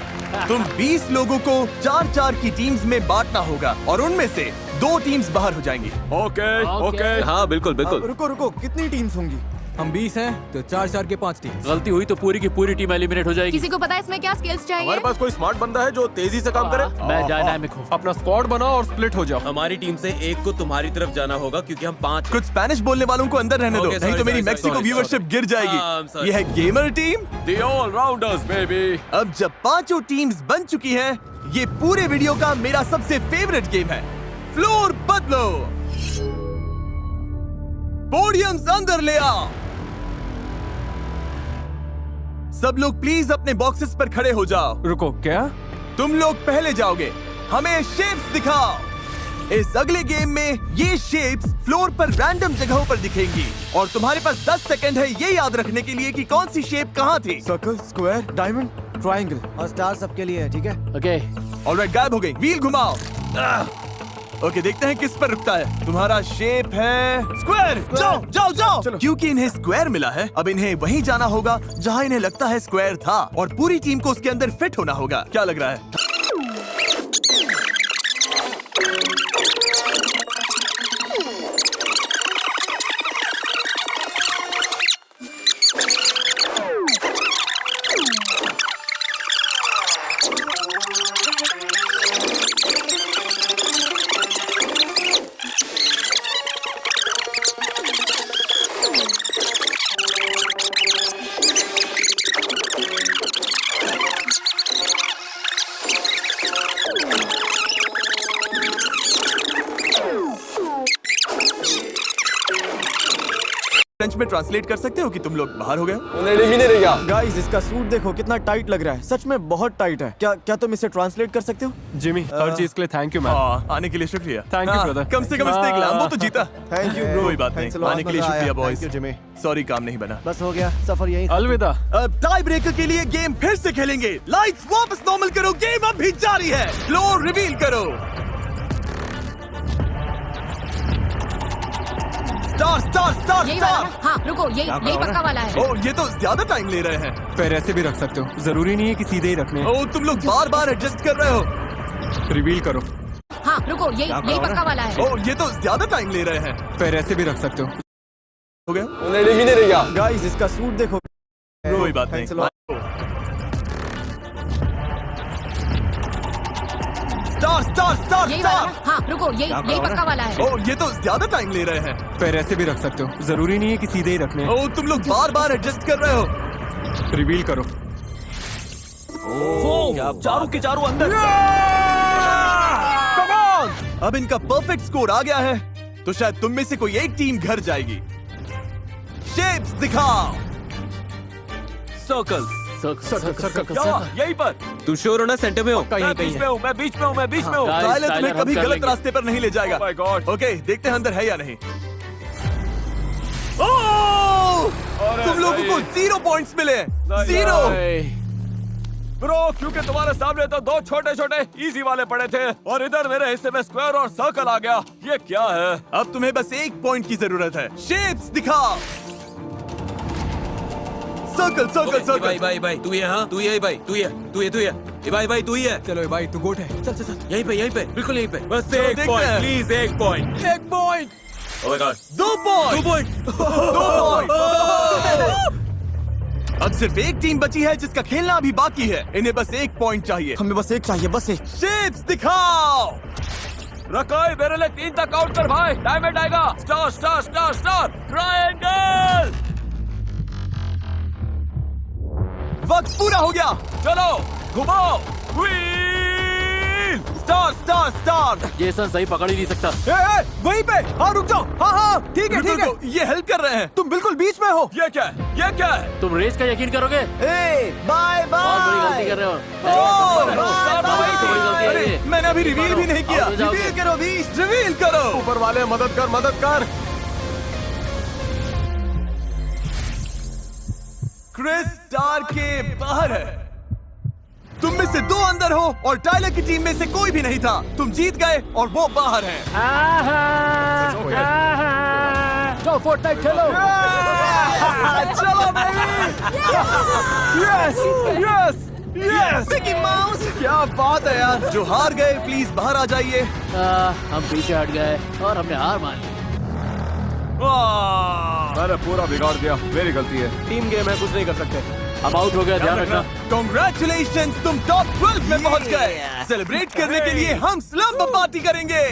Speaker 1: तुम 20 लोगों को 4-4 की टीम्स में बांटना होगा और उनमें से 2 टीम्स बाहर हो जाएंगी।
Speaker 7: ओके। हाँ, बिल्कुल बिल्कुल।
Speaker 3: रुको, कितनी टीम्स होंगी?
Speaker 5: हम 20 हैं तो 4-4 के 5 टीम।
Speaker 8: गलती हुई तो पूरी की पूरी टीम एलिमिनेट हो जाएगी।
Speaker 9: किसी को पता है इसमें क्या स्किल्स चाहिए?
Speaker 3: हमारे पास कोई स्मार्ट बंदा है जो तेजी से काम करे?
Speaker 8: मैं डायनामिक हूँ।
Speaker 3: अपना स्क्वाड बनाओ और स्प्लिट हो जाओ।
Speaker 7: हमारी टीम से एक को तुम्हारी तरफ जाना होगा क्योंकि हम 5।
Speaker 1: कुछ स्पेनिश बोलने वालों को अंदर रहने दो,
Speaker 7: Okay,
Speaker 1: नहीं तो
Speaker 7: sorry,
Speaker 1: मेरी
Speaker 7: sorry,
Speaker 1: Mexico
Speaker 7: sorry,
Speaker 1: viewership
Speaker 7: sorry.
Speaker 1: गिर जाएगी।
Speaker 7: I'm sorry.
Speaker 1: ये है gamer team.
Speaker 7: The all-rounders, baby.
Speaker 1: अब जब 5 टीम्स बन चुकी हैं, ये पूरे वीडियो का मेरा सबसे फेवरेट गेम है। फ्लोर बदलो, पोडियम्स अंदर ले आओ। सब लोग प्लीज अपने बॉक्सेस पर खड़े हो जाओ।
Speaker 3: रुको, क्या?
Speaker 1: तुम लोग पहले जाओगे। हमें शेप्स दिखाओ। इस अगले गेम में ये शेप्स फ्लोर पर रैंडम जगहों पर दिखेंगी और तुम्हारे पास 10 सेकंड है ये याद रखने के लिए कि कौन सी शेप कहाँ थी।
Speaker 3: सर्कल, स्क्वायर, डायमंड, ट्रायंगल और स्टार सबके लिए है, ठीक है?
Speaker 8: ओके।
Speaker 1: ऑलराइट, गायब हो गई। व्हील घुमाओ। ओके, देखते हैं किस पर रुकता है। तुम्हारा शेप है स्क्वायर। जाओ जाओ जाओ। क्योंकि इन्हें स्क्वायर मिला है, अब इन्हें वहीं जाना होगा जहां इन्हें लगता है स्क्वायर था और पूरी टीम को उसके अंदर फिट होना होगा। क्या लग रहा है? फ्रेंच में ट्रांसलेट कर सकते हो कि तुम लोग बाहर हो गए?
Speaker 3: गाइस इसका सूट देखो कितना टाइट लग रहा है, सच में बहुत टाइट है। क्या तुम इसे ट्रांसलेट कर सकते हो?
Speaker 10: जिमी, हर चीज के लिए थैंक यू मैन।
Speaker 1: आने के लिए शुक्रिया।
Speaker 10: Thank you, brother.
Speaker 1: कम से कम इसने एक लैम्बो तो जीता।
Speaker 3: Thank you bro.
Speaker 1: कोई बात नहीं, आने के लिए शुक्रिया बॉयज।
Speaker 3: जिमी।
Speaker 1: सॉरी काम नहीं बना।
Speaker 3: बस हो गया, सफर यही।
Speaker 10: अलविदा।
Speaker 1: अब टाई ब्रेकर के लिए गेम फिर से खेलेंगे। लाइट्स वापस नॉर्मल करो, गेम अब भी जारी है। फ्लोर रिवील करो। स्टार स्टार स्टार
Speaker 9: यही वाला
Speaker 1: स्टार।
Speaker 9: ना? हाँ रुको, यही पक्का वाला है।
Speaker 1: ओ ये तो ज्यादा टाइम ले रहे हैं।
Speaker 10: पैर ऐसे भी रख सकते हो, जरूरी नहीं है कि सीधे ही रखने।
Speaker 1: ओ तुम लोग बार बार एडजस्ट कर रहे हो।
Speaker 10: रिवील करो।
Speaker 9: हाँ रुको, यही पक्का वाला है।
Speaker 1: ओ ये तो ज्यादा टाइम ले रहे हैं।
Speaker 10: पैर ऐसे भी रख सकते हो।
Speaker 1: हो गया?
Speaker 3: गाइस इसका सूट देखो।
Speaker 1: कोई बात नहीं।
Speaker 3: Thanks a lot.
Speaker 1: Star star star
Speaker 9: यही वाला
Speaker 1: स्टार।
Speaker 9: ना? हाँ रुको, यही पक्का वाला है।
Speaker 1: ओ ये तो ज्यादा टाइम ले रहे हैं।
Speaker 10: पैर ऐसे भी रख सकते हो, जरूरी नहीं है कि सीधे ही रखने।
Speaker 1: ओ तुम लोग बार बार एडजस्ट कर रहे हो।
Speaker 10: रिवील करो।
Speaker 2: चारों के चारों अंदर।
Speaker 1: अब इनका परफेक्ट स्कोर आ गया है, तो शायद तुम में से कोई एक टीम घर जाएगी। शेप्स दिखाओ।
Speaker 2: सर्कल।
Speaker 8: सर्कल।
Speaker 2: यहीं पर।
Speaker 7: तू श्योर हो ना सेंटर में हो?
Speaker 2: मैं बीच में हूँ, मैं बीच में हूँ, मैं बीच में हूँ।
Speaker 1: टाइलर तुम्हें
Speaker 8: हम
Speaker 1: कभी
Speaker 8: कर
Speaker 1: गलत
Speaker 8: लेंगे।
Speaker 1: रास्ते पर नहीं ले जाएगा।
Speaker 2: Oh my God.
Speaker 1: ओके देखते हैं अंदर है या नहीं। ओह! तुम लोगों को 0 पॉइंट्स मिले। 0।
Speaker 2: ब्रो क्योंकि तुम्हारे सामने तो दो छोटे छोटे इजी वाले पड़े थे और इधर मेरे हिस्से में स्क्वायर और सर्कल आ गया। ये क्या है?
Speaker 1: अब तुम्हें बस 1 पॉइंट की जरूरत है। शेप्स दिखाओ। Circle circle circle.
Speaker 7: भाई भाई भाई तू ये, हाँ तू ये भाई, तू ये ये भाई तू ही है।
Speaker 5: चलो भाई तू गोट है, चल चल चल।
Speaker 7: यहीं पे बिल्कुल यहीं पे। बस
Speaker 1: चलो,
Speaker 7: एक
Speaker 1: देखते
Speaker 7: पॉइंट
Speaker 1: हैं।
Speaker 7: प्लीज, एक point.
Speaker 5: 1 point.
Speaker 7: Oh my God,
Speaker 1: 2 point. 2 point. अब सिर्फ एक टीम बची है जिसका खेलना अभी बाकी है। इन्हें बस 1 पॉइंट चाहिए।
Speaker 3: हमें बस एक चाहिए, बस एक।
Speaker 1: शेप्स दिखाओ।
Speaker 2: रकाई मेरे लिए 3 तक काउंट कर भाई। डायमंड आएगा। Star star star star triangle.
Speaker 1: वक्त पूरा हो गया।
Speaker 2: चलो घुमाओ। व्हील।
Speaker 1: Star star star.
Speaker 8: ये सन सही पकड़ ही नहीं सकता।
Speaker 3: वहीं पे। हाँ रुक जाओ। हाँ ठीक है ठीक है।
Speaker 1: रुको, ये हेल्प कर रहे हैं।
Speaker 3: तुम बिल्कुल बीच में हो।
Speaker 2: ये क्या है? ये क्या है?
Speaker 8: तुम रेस का यकीन करोगे?
Speaker 3: बाय
Speaker 8: बहुत बड़ी गलती
Speaker 3: बाय।
Speaker 8: कर रहे हो।
Speaker 1: अरे मैंने अभी रिवील भी नहीं किया।
Speaker 8: आओ, जाओ।
Speaker 1: रिवील करो भी, रिवील करो।
Speaker 3: ऊपर वाले मदद कर, मदद कर।
Speaker 1: क्रिस स्टार के बाहर है। तुम में से 2 अंदर हो और टाइलर की टीम में से कोई भी नहीं था। तुम जीत गए और वो बाहर है।
Speaker 8: जाओ फोर्टनाइट खेलो।
Speaker 1: चलो baby. Yes yes yes. Mickey mouse, क्या बात है यार। जो हार गए प्लीज बाहर आ जाइए।
Speaker 8: हम पीछे हट गए और हमने हार मान ली।
Speaker 10: मैंने पूरा बिगाड़ दिया, मेरी गलती है।
Speaker 3: टीम गेम है, कुछ नहीं कर सकते।
Speaker 8: हम आउट हो गया, ध्यान रखना।
Speaker 1: Congratulations, तुम टॉप 12 में पहुंच गए। सेलिब्रेट करने के लिए हम स्लम्प पार्टी करेंगे।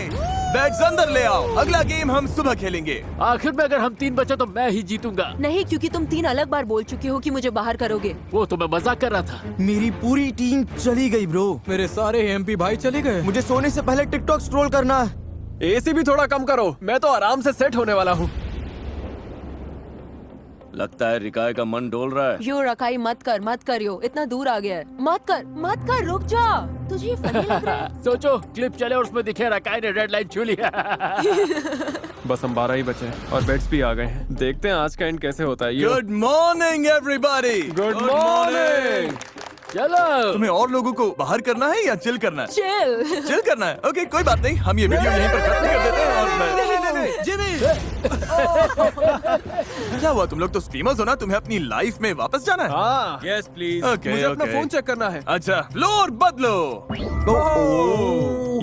Speaker 1: बैग्स अंदर ले आओ। अगला गेम हम सुबह खेलेंगे।
Speaker 8: आखिर में अगर हम 3 बचे तो मैं ही जीतूंगा।
Speaker 9: नहीं, क्योंकि तुम 3 अलग बार बोल चुके हो कि मुझे बाहर करोगे।
Speaker 8: वो तो मैं मजाक कर रहा था।
Speaker 3: मेरी पूरी टीम चली गई ब्रो।
Speaker 5: मेरे सारे एमपी भाई चले गए।
Speaker 3: मुझे सोने से पहले टिकटॉक स्क्रॉल करना है।
Speaker 10: एसी भी थोड़ा कम करो, मैं तो आराम से सेट होने वाला हूँ।
Speaker 2: लगता है रिकाय का मन डोल रहा है।
Speaker 9: यो रकाई मत करियो, इतना दूर आ गया है। मत कर, रुक जा। तुझे ये फनी लग रहा है?
Speaker 8: सोचो क्लिप चले और उसमें दिखे रकाई ने रेड लाइन छू लिया।
Speaker 10: बस हम 12 ही बचे हैं और बेड्स भी आ गए हैं। देखते हैं आज का एंड कैसे होता है।
Speaker 1: Good morning everybody.
Speaker 10: Good morning.
Speaker 8: चलो
Speaker 1: तुम्हें और लोगों को बाहर करना है या चिल करना है?
Speaker 9: चिल।
Speaker 1: चिल करना है। ओके कोई बात नहीं, हम ये वीडियो यहीं पर खत्म कर देते हैं। और जिमी क्या हुआ? तुम लोग तो स्ट्रीमर्स हो ना, तुम्हें अपनी लाइफ में वापस जाना है?
Speaker 10: हाँ,
Speaker 2: यस प्लीज।
Speaker 1: ओके
Speaker 10: मुझे अपना फोन चेक करना है।
Speaker 1: अच्छा फ्लोर बदलो।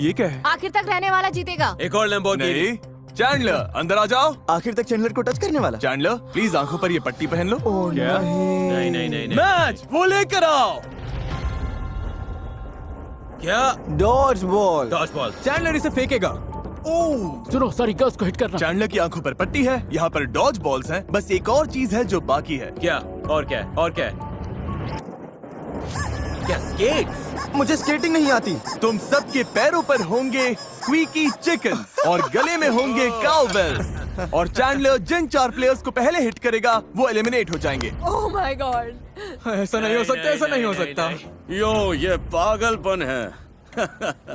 Speaker 10: ये क्या है?
Speaker 9: आखिर तक रहने वाला जीतेगा।
Speaker 7: एक और लैम्बोर्गिनी।
Speaker 1: नहीं, चैंडलर अंदर आ जाओ।
Speaker 3: आखिर तक चैंडलर को टच करने वाला।
Speaker 1: चैंडलर प्लीज आंखों पर ये पट्टी पहन लो।
Speaker 10: क्या?
Speaker 7: नहीं।
Speaker 1: मैच वो लेकर आओ।
Speaker 7: क्या?
Speaker 3: Dodge ball.
Speaker 7: Dodge ball.
Speaker 5: Chandler इसे फेंकेगा।
Speaker 8: सुनो, सारी गर्ल्स को हिट करना।
Speaker 1: चैंडलर की आंखों पर पट्टी है, यहाँ पर डॉज बॉल्स हैं। बस एक और चीज है जो बाकी है।
Speaker 7: क्या? और क्या? क्या स्केट्स?
Speaker 3: मुझे स्केटिंग नहीं आती।
Speaker 1: तुम सबके पैरों पर होंगे स्क्वीकी चिकन और गले में होंगे काउबेल्स। और चैंडलर जिन 4 प्लेयर्स को पहले हिट करेगा वो एलिमिनेट हो जाएंगे।
Speaker 9: Oh my God.
Speaker 5: ऐसा नहीं हो सकता, ऐसा नहीं हो सकता।
Speaker 7: यो ये पागलपन है।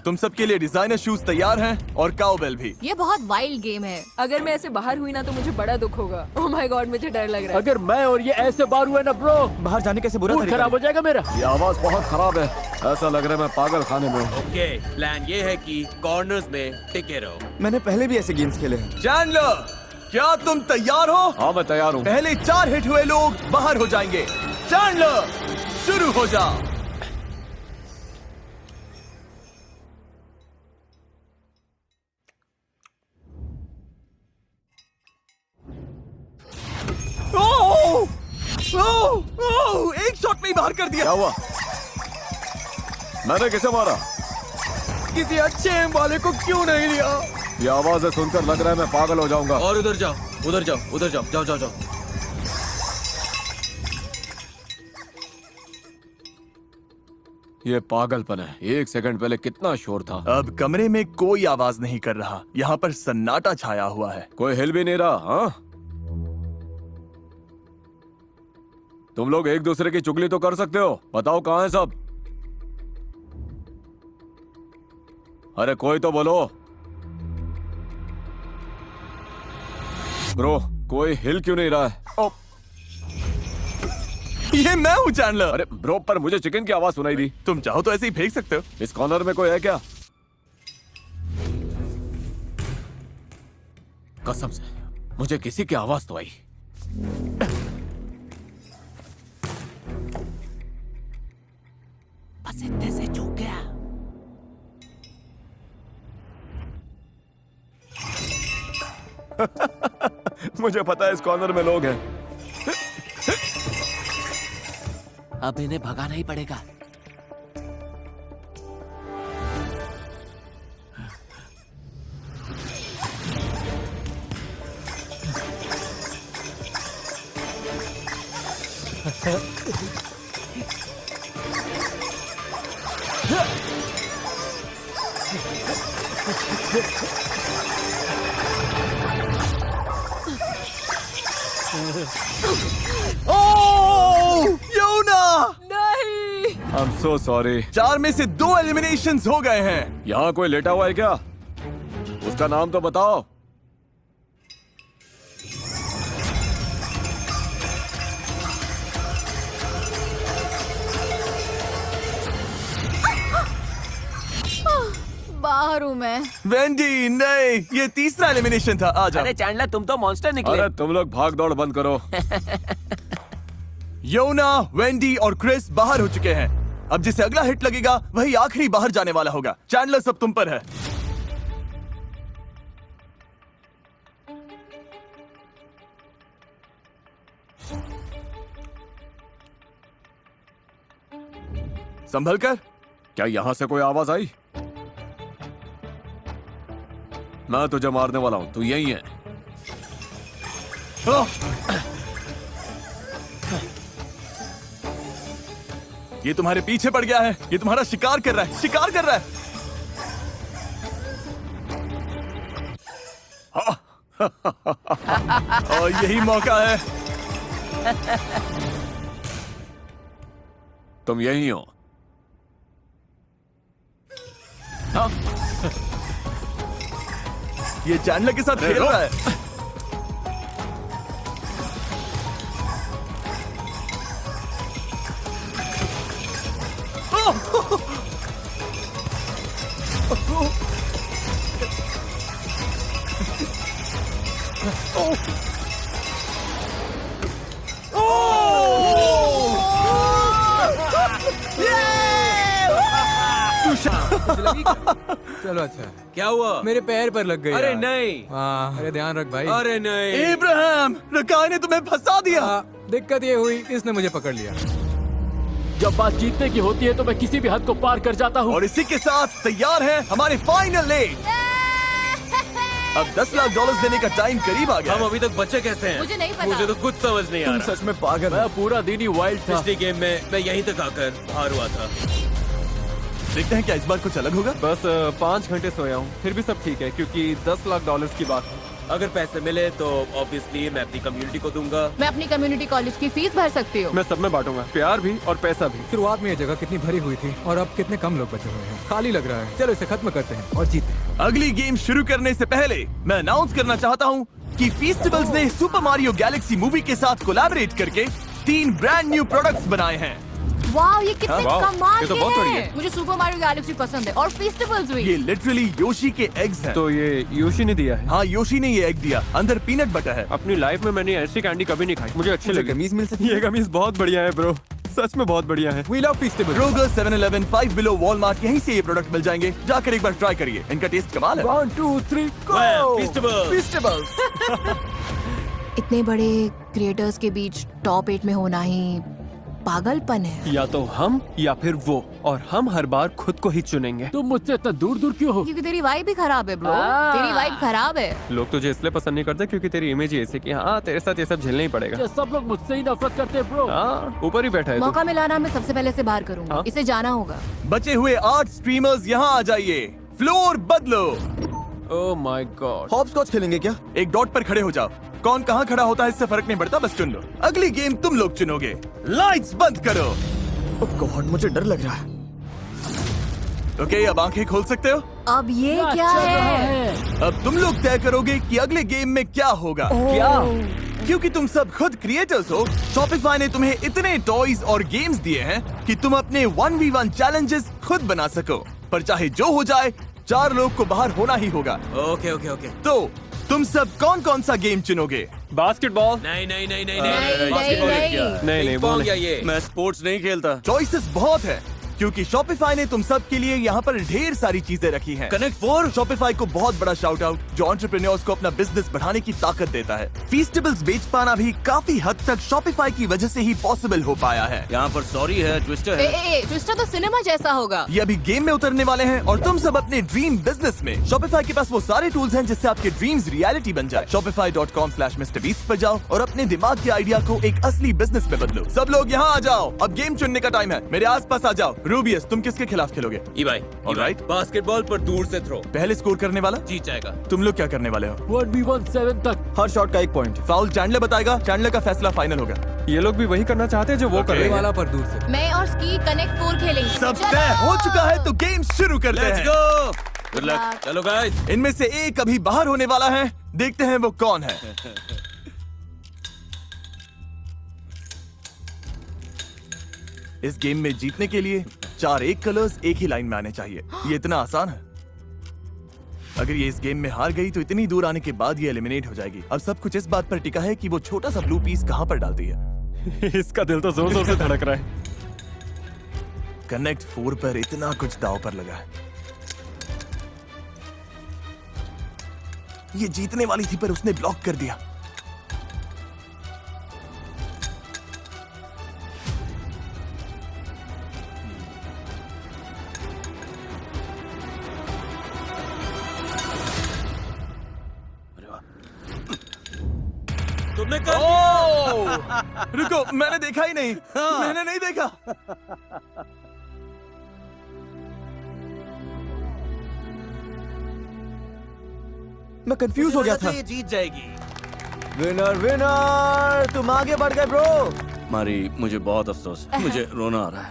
Speaker 1: तुम सबके लिए डिजाइनर शूज तैयार हैं और काउबेल भी।
Speaker 6: ये बहुत वाइल्ड गेम है।
Speaker 9: अगर मैं ऐसे बाहर हुई ना तो मुझे बड़ा दुख होगा। ओह माय गॉड, मुझे डर लग रहा है।
Speaker 8: अगर मैं और ये ऐसे बार हुए ना ब्रो,
Speaker 4: बाहर जाने कैसे बुरा
Speaker 8: मूड
Speaker 4: तरीका
Speaker 8: खराब हो जाएगा मेरा।
Speaker 10: ये आवाज बहुत खराब है, ऐसा लग रहा है मैं पागल खाने में हूँ।
Speaker 7: ओके, प्लान ये है कि कॉर्नर्स में टिके रहो।
Speaker 4: मैंने पहले भी ऐसे गेम्स खेले हैं।
Speaker 1: चैंडलर, क्या तुम तैयार हो?
Speaker 10: हाँ मैं तैयार हूँ।
Speaker 1: पहले 4 हिट हुए लोग बाहर हो जाएंगे। चैंडलर, शुरू हो जा। ओह! ओह! ओह! एक शॉट में ही बाहर कर दिया।
Speaker 10: क्या हुआ? मैंने किसे मारा?
Speaker 5: किसी अच्छे एम वाले को क्यों नहीं लिया?
Speaker 10: ये आवाजें सुनकर लग रहा है मैं पागल हो जाऊंगा।
Speaker 7: और उधर जाओ, उधर जाओ, उधर जाओ, जाओ जाओ जाओ।
Speaker 10: ये पागलपन है। 1 सेकंड पहले कितना शोर था।
Speaker 1: अब कमरे में कोई आवाज नहीं कर रहा। यहाँ पर सन्नाटा छाया हुआ है।
Speaker 10: कोई हिल भी नहीं रहा। हाँ, तुम लोग एक दूसरे की चुगली तो कर सकते हो। बताओ कहाँ है सब? अरे कोई तो बोलो। ब्रो, कोई हिल क्यों नहीं रहा है?
Speaker 1: ये मैं हूँ चैंडलर।
Speaker 10: अरे ब्रो, पर मुझे चिकन की आवाज सुनाई दी।
Speaker 1: तुम चाहो तो ऐसे ही फेंक सकते हो।
Speaker 10: इस कॉर्नर में कोई है क्या? कसम से मुझे किसी की आवाज तो आई।
Speaker 4: बस इतने से चूक गया।
Speaker 10: मुझे पता है इस कॉर्नर में लोग हैं।
Speaker 4: अब इन्हें भगाना ही पड़ेगा।
Speaker 1: ओह! योना!
Speaker 9: नहीं।
Speaker 10: I am so sorry.
Speaker 1: 4 में से 2 एलिमिनेशंस हो गए हैं।
Speaker 10: यहाँ कोई लेटा हुआ है क्या? उसका नाम तो बताओ।
Speaker 6: बाहर हूँ मैं।
Speaker 1: वेंडी, नहीं, ये तीसरा एलिमिनेशन था। आ जाओ।
Speaker 4: अरे चैंडलर, तुम तो मॉन्स्टर निकले।
Speaker 10: अरे तुम लोग भाग दौड़ बंद करो।
Speaker 1: योना, वेंडी और क्रिस बाहर हो चुके हैं। अब जिसे अगला हिट लगेगा वही आखिरी बाहर जाने वाला होगा। चैंडलर, सब तुम पर है। संभल कर।
Speaker 10: क्या यहाँ से कोई आवाज आई? मैं तुझे मारने वाला हूँ, तू यही है।
Speaker 1: ओह! ये तुम्हारे पीछे पड़ गया है। ये तुम्हारा शिकार कर रहा है, शिकार कर रहा है। और यही मौका है।
Speaker 10: तुम यही हो।
Speaker 1: ये चैंडलर के साथ खेल रहा है।
Speaker 5: चलो अच्छा।
Speaker 7: क्या हुआ?
Speaker 5: मेरे पैर पर लग गई।
Speaker 7: अरे
Speaker 5: यार।
Speaker 7: नहीं।
Speaker 5: हाँ, अरे ध्यान रख भाई।
Speaker 7: अरे नहीं।
Speaker 1: इब्राहिम, रकाय ने तुम्हें फंसा दिया।
Speaker 5: दिक्कत ये हुई, इसने मुझे पकड़ लिया।
Speaker 8: जब बात जीतने की होती है तो मैं किसी भी हद को पार कर जाता हूँ।
Speaker 1: और इसी के साथ तैयार है हमारे फाइनल लेग। अब $10 लाख देने का टाइम करीब आ गया।
Speaker 7: हम अभी तक बचे कैसे हैं?
Speaker 6: मुझे नहीं पता।
Speaker 7: मुझे तो कुछ समझ नहीं आ
Speaker 3: तुम
Speaker 7: रहा।
Speaker 3: सच में पागल हो।
Speaker 8: मैं पूरा दिन ही वाइल्ड था।
Speaker 7: पिछली गेम में मैं यहीं तक आकर हार हुआ था।
Speaker 1: देखते हैं क्या इस बार कुछ अलग होगा।
Speaker 10: बस 5 घंटे सोया हूँ, फिर भी सब ठीक है क्योंकि $10 लाख की बात है।
Speaker 7: अगर पैसे मिले तो ऑब्वियसली मैं अपनी कम्युनिटी को दूंगा।
Speaker 9: मैं अपनी कम्युनिटी कॉलेज की फीस भर सकती हूँ।
Speaker 10: मैं सब में बांटूंगा, प्यार भी और पैसा भी।
Speaker 5: शुरुआत में ये जगह कितनी भरी हुई थी और अब कितने कम लोग बचे हुए हैं। खाली लग रहा है। चलो इसे खत्म करते हैं और जीते हैं।
Speaker 1: अगली गेम शुरू करने से पहले मैं अनाउंस करना चाहता हूँ कि फेस्टिवल्स ने सुपर मारियो गैलेक्सी मूवी के साथ कोलैबोरेट करके 3 ब्रांड न्यू प्रोडक्ट्स बनाए हैं।
Speaker 9: वाह, ये कितने
Speaker 10: वाह,
Speaker 9: कमाल
Speaker 10: ये तो
Speaker 9: के
Speaker 10: बहुत बढ़िया
Speaker 9: हैं।
Speaker 10: है।
Speaker 9: मुझे सुपर मारियो गैलेक्सी पसंद है और फेस्टिवल्स भी।
Speaker 1: ये लिटरली योशी के एग्स हैं।
Speaker 10: तो ये योशी ने दिया है।
Speaker 1: हाँ, योशी ने ये एग दिया, अंदर पीनट बटर है।
Speaker 10: अपनी लाइफ में मैंने ऐसी कैंडी कभी नहीं खाई, मुझे अच्छी लगी।
Speaker 5: कमीज मिल सकती
Speaker 10: ये कमीज बहुत बढ़िया है ब्रो, सच में बहुत बढ़िया है।
Speaker 5: We love festival.
Speaker 1: Kroger, 7-Eleven, 5 Below, Walmart, यहीं से ये प्रोडक्ट मिल जाएंगे। जाकर एक बार ट्राई करिए, इनका टेस्ट कमाल है।
Speaker 5: 1 2 3
Speaker 7: फेस्टिवल्स।
Speaker 9: इतने बड़े क्रिएटर्स के बीच टॉप 8 में होना ही पागलपन है।
Speaker 10: या तो हम या फिर वो, और हम हर बार खुद को ही चुनेंगे।
Speaker 8: तुम मुझसे इतना दूर दूर क्यों हो?
Speaker 9: क्योंकि तेरी वाइब ही खराब है ब्रो। तेरी वाइब खराब है।
Speaker 10: लोग तुझे इसलिए पसंद नहीं करते क्योंकि तेरी इमेज ही ऐसी कि हाँ तेरे साथ ये सब झेलना ही पड़ेगा।
Speaker 8: ये सब लोग मुझसे ही नफरत करते हैं ब्रो।
Speaker 10: हाँ, ऊपर ही बैठा है तू।
Speaker 9: मौका मिला ना, मैं सबसे पहले से बाहर करूंगा।
Speaker 10: हाँ?
Speaker 9: इसे जाना होगा।
Speaker 1: बचे हुए 8 स्ट्रीमर्स यहाँ आ जाइए। फ्लोर बदलो।
Speaker 10: Oh my God.
Speaker 3: हॉपस्कॉच खेलेंगे क्या?
Speaker 1: एक डॉट पर खड़े हो जाओ। कौन कहाँ खड़ा होता है इससे फर्क नहीं पड़ता, बस चुन लो। अगली गेम तुम लोग चुनोगे। लाइट्स बंद करो।
Speaker 3: ओह गॉड, मुझे डर लग रहा है।
Speaker 1: ओके, अब आंखें खोल सकते हो।
Speaker 9: अब ये क्या
Speaker 8: चल रहा
Speaker 9: है?
Speaker 8: है।
Speaker 1: अब तुम लोग तय करोगे कि अगले गेम में क्या होगा।
Speaker 8: क्या?
Speaker 1: क्योंकि तुम सब खुद क्रिएटर्स हो, शॉपिफाई ने तुम्हें इतने टॉयज और गेम्स दिए हैं कि तुम अपने 1v1 चैलेंजेस खुद बना सको। पर चाहे जो हो जाए, 4 लोग को बाहर होना ही होगा।
Speaker 7: Okay okay okay.
Speaker 1: तो तुम सब कौन कौन सा गेम चुनोगे?
Speaker 10: बास्केटबॉल।
Speaker 7: नहीं नहीं नहीं नहीं
Speaker 9: नहीं,
Speaker 7: बास्केटबॉल
Speaker 9: नहीं।
Speaker 7: क्या?
Speaker 10: नहीं,
Speaker 7: पिंग
Speaker 10: वो
Speaker 7: पोंग
Speaker 10: नहीं।
Speaker 7: या ये?
Speaker 2: मैं स्पोर्ट्स नहीं खेलता।
Speaker 1: चॉइसेस बहुत है क्योंकि शॉपिफाई ने तुम सब के लिए यहाँ पर ढेर सारी चीजें रखी हैं।
Speaker 2: कनेक्ट 4।
Speaker 1: शॉपिफाई को बहुत बड़ा शाउट आउट जो एंटरप्रेन्योर्स को अपना बिजनेस बढ़ाने की ताकत देता है। फेस्टिवल्स बेच पाना भी काफी हद तक शॉपिफाई की वजह से ही पॉसिबल हो पाया है।
Speaker 2: यहाँ पर सॉरी है, ट्विस्टर है।
Speaker 9: ट्विस्टर तो सिनेमा जैसा होगा।
Speaker 1: ये अभी गेम में उतरने वाले हैं और तुम सब अपने ड्रीम बिजनेस में शॉपिफाई के पास वो सारे टूल्स हैं जिससे आपके ड्रीम्स रियलिटी बन जाए। shopify.com/MrBeast पर जाओ और अपने दिमाग के आइडिया को एक असली बिजनेस में बदलो। सब लोग यहाँ आ जाओ, अब गेम चुनने का टाइम है। मेरे आसपास आ जाओ। रूबियस, तुम किसके खिलाफ खेलोगे?
Speaker 7: ईवाई।
Speaker 1: Alright.
Speaker 7: बास्केटबॉल पर दूर से थ्रो
Speaker 1: पहले स्कोर करने वाला
Speaker 7: जीत जाएगा।
Speaker 1: तुम लोग क्या करने वाले हो?
Speaker 8: 1v1 7 तक।
Speaker 3: हर शॉट का 1 पॉइंट।
Speaker 1: फाउल चैंडलर बताएगा, चैंडलर का फैसला फाइनल होगा।
Speaker 10: ये लोग भी वही करना चाहते हैं जो वो कर
Speaker 1: Okay.
Speaker 10: रहे हैं।
Speaker 5: वाला पर दूर से।
Speaker 9: मैं और स्की कनेक्ट 4 खेलेंगे।
Speaker 1: सब
Speaker 9: चलो।
Speaker 1: तय हो चुका है तो गेम शुरू करते
Speaker 7: लेट्स
Speaker 1: हैं।
Speaker 7: गो। Good luck. चलो गाइस।
Speaker 1: इनमें से एक अभी बाहर होने वाला है, देखते हैं वो कौन है। इस गेम में जीतने के लिए 4 एक कलर्स एक ही लाइन में आने चाहिए। ये इतना आसान है। अगर ये इस गेम में हार गई तो इतनी दूर आने के बाद ये एलिमिनेट हो जाएगी। अब सब कुछ इस बात पर टिका है कि वो छोटा सा ब्लू पीस कहां पर डालती है।
Speaker 10: इसका दिल तो जोर जोर से धड़क रहा है।
Speaker 1: कनेक्ट 4 पर इतना कुछ दांव पर लगा है। ये जीतने वाली थी पर उसने ब्लॉक कर दिया।
Speaker 7: तुमने कर
Speaker 1: रुको, मैंने देखा ही नहीं। मैंने नहीं देखा।
Speaker 3: मैं कंफ्यूज हो गया था।
Speaker 2: ये जीत जाएगी।
Speaker 3: विनर विनर, तुम आगे बढ़ गए ब्रो।
Speaker 2: मारी, मुझे बहुत अफसोस है। मुझे रोना आ रहा है।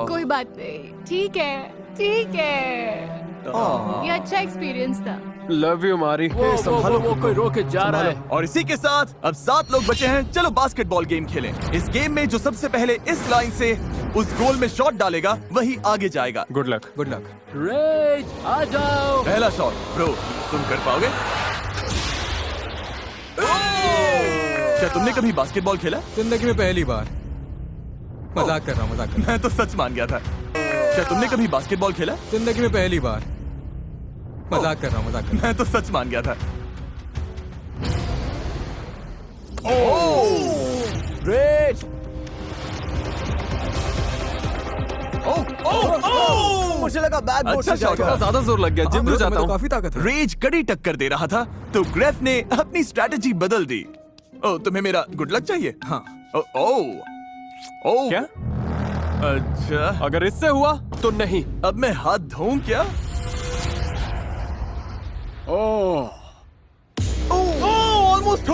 Speaker 9: कोई बात नहीं, ठीक है ठीक है। ये अच्छा एक्सपीरियंस था।
Speaker 10: लव यू मारी।
Speaker 8: वो कोई रोके जा रहा है।
Speaker 1: और इसी के साथ अब 7 लोग बचे हैं। चलो बास्केटबॉल गेम खेलें। इस गेम में जो सबसे पहले इस लाइन से उस गोल में शॉट डालेगा वही आगे जाएगा।
Speaker 10: Good luck.
Speaker 5: Good luck.
Speaker 8: रेज आ जाओ।
Speaker 1: पहला शॉट ब्रो, तुम कर पाओगे? क्या तुमने कभी बास्केटबॉल खेला?
Speaker 5: जिंदगी में पहली बार। मजाक कर रहा हूँ, मजाक कर रहा
Speaker 1: मैं तो सच मान गया था। क्या तुमने कभी बास्केटबॉल खेला?
Speaker 5: हूँ। जिंदगी में पहली बार। मजाक कर रहा हूँ, मजाक कर रहा
Speaker 1: मैं तो सच मान गया था।
Speaker 3: रेज। मुझे लगा बैक बोर्ड
Speaker 1: अच्छा
Speaker 3: से
Speaker 1: शॉट
Speaker 3: जाएगा।
Speaker 1: था।
Speaker 10: ज्यादा जोर लग गया, जिम में जाता
Speaker 5: तो
Speaker 10: हूँ।
Speaker 5: काफी ताकत है।
Speaker 1: रेज कड़ी टक्कर दे रहा था तो ग्रेफ ने अपनी स्ट्रैटेजी बदल दी। ओ, तुम्हें मेरा गुड लक चाहिए?
Speaker 5: हाँ।
Speaker 1: ओ
Speaker 10: क्या?
Speaker 1: अच्छा,
Speaker 10: अगर इससे हुआ तो नहीं।
Speaker 1: अब मैं हाथ धोऊं क्या? ओह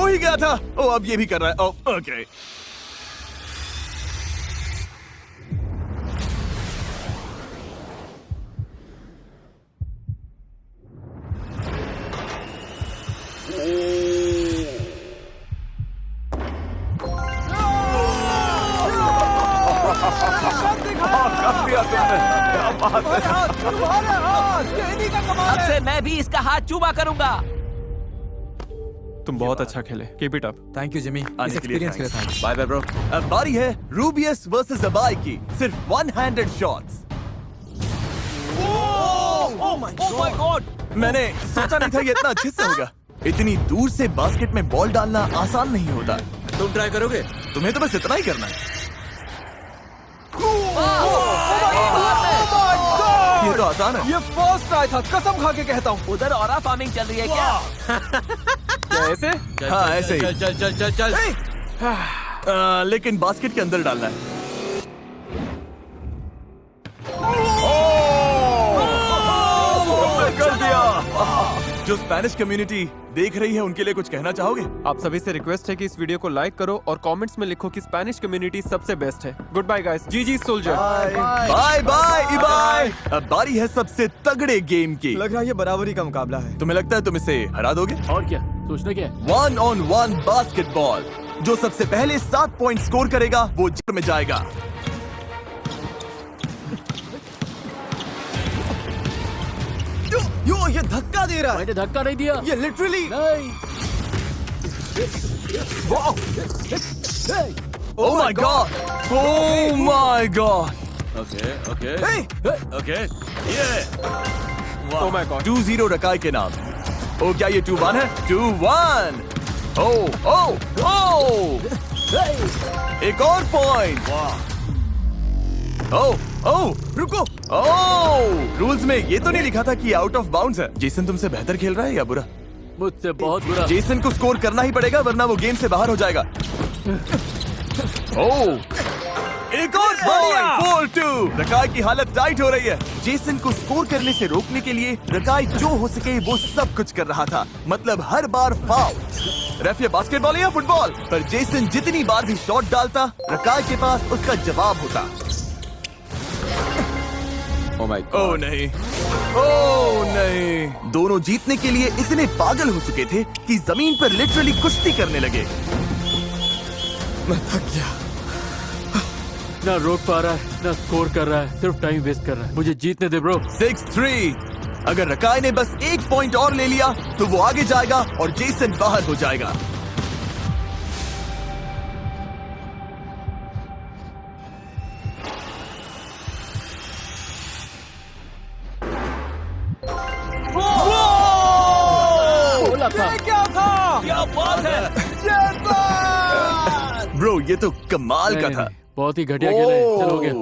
Speaker 1: ही गया था। ओ अब ये भी कर रहा है। ओ ओके।
Speaker 2: कर दिया तुमने, क्या बात है।
Speaker 4: अब से मैं भी इसका हाथ चूमा करूंगा।
Speaker 10: तुम बहुत अच्छा खेले, keep it up.
Speaker 5: Thank you Jimmy,
Speaker 1: आने
Speaker 5: इस
Speaker 1: के लिए
Speaker 5: एक्सपीरियंस के लिए थैंक्स।
Speaker 2: Bye bye bro.
Speaker 1: अब बारी है रूबियस वर्सेस अबाई की, सिर्फ one handed shots.
Speaker 2: Oh my God.
Speaker 1: मैंने सोचा नहीं था ये इतना अच्छे से होगा। इतनी दूर से बास्केट में बॉल डालना आसान नहीं होता।
Speaker 7: तुम ट्राई करोगे?
Speaker 1: तुम्हें तो बस इतना ही करना है। ये तो आसान है।
Speaker 3: ये फर्स्ट ट्राई था, कसम खा के कहता हूँ।
Speaker 4: उधर ऑरा फार्मिंग चल रही है क्या?
Speaker 10: क्या ऐसे?
Speaker 1: हाँ ऐसे ही।
Speaker 7: चल चल चल चल चल।
Speaker 1: लेकिन बास्केट के अंदर डालना है।
Speaker 2: तुमने कर दिया।
Speaker 1: जो स्पेनिश कम्युनिटी देख रही है उनके लिए कुछ कहना चाहोगे?
Speaker 10: आप सभी से रिक्वेस्ट है कि इस वीडियो को लाइक करो और कमेंट्स में लिखो कि स्पेनिश कम्युनिटी सबसे बेस्ट है। Goodbye guys. जी सोल्जर।
Speaker 1: Bye bye Ibai. अब बारी है सबसे तगड़े गेम की।
Speaker 3: लग रहा है ये बराबरी का मुकाबला है।
Speaker 1: तुम्हें लगता है तुम इसे हरा दोगे?
Speaker 8: और क्या सोचना क्या है?
Speaker 1: 1-on-1 basketball. जो सबसे पहले 7 पॉइंट स्कोर करेगा वो जीत में जाएगा।
Speaker 3: यो ये धक्का दे रहा है।
Speaker 8: मैंने धक्का नहीं दिया।
Speaker 3: ये लिटरली।
Speaker 8: नहीं।
Speaker 1: Oh my god! Oh my god!
Speaker 2: Okay okay
Speaker 3: Hey!
Speaker 2: Okay ये
Speaker 10: ओह माय गॉड।
Speaker 1: 2-0 रकाई के नाम। ओ क्या ये 2-1 है? 2-1। ओ एक और पॉइंट। ओ रुको। रूल्स में ये तो नहीं लिखा था कि आउट ऑफ बाउंड्स है। जेसन तुमसे बेहतर खेल रहा है या बुरा?
Speaker 8: मुझसे बहुत बुरा।
Speaker 1: जेसन को स्कोर करना ही पड़ेगा वरना वो गेम से बाहर हो जाएगा। एक और पॉइंट। 4-2। रकाई की हालत टाइट हो रही है। जेसन को स्कोर करने से रोकने के लिए रकाई जो हो सके वो सब कुछ कर रहा था, मतलब हर बार फाउल। रेफ ये बास्केटबॉल है या फुटबॉल? पर जेसन जितनी बार भी शॉट डालता रकाई के पास उसका जवाब होता। ओह नहीं, ओह नहीं। दोनों जीतने के लिए इतने पागल हो चुके थे कि जमीन पर लिटरली कुश्ती करने लगे।
Speaker 3: मैं थक गया।
Speaker 8: ना रोक पा रहा है ना स्कोर कर रहा है, सिर्फ टाइम वेस्ट कर रहा है। मुझे जीतने दे ब्रो।
Speaker 1: 6-3। अगर रकाई ने बस एक पॉइंट और ले लिया तो वो आगे जाएगा और जेसन बाहर हो जाएगा।
Speaker 8: बोला था।
Speaker 3: क्या था?
Speaker 2: क्या बात है।
Speaker 1: ब्रो ये तो कमाल का
Speaker 8: नहीं,
Speaker 1: था।
Speaker 8: नहीं, बहुत ही घटिया खेला है। चलो हो गया।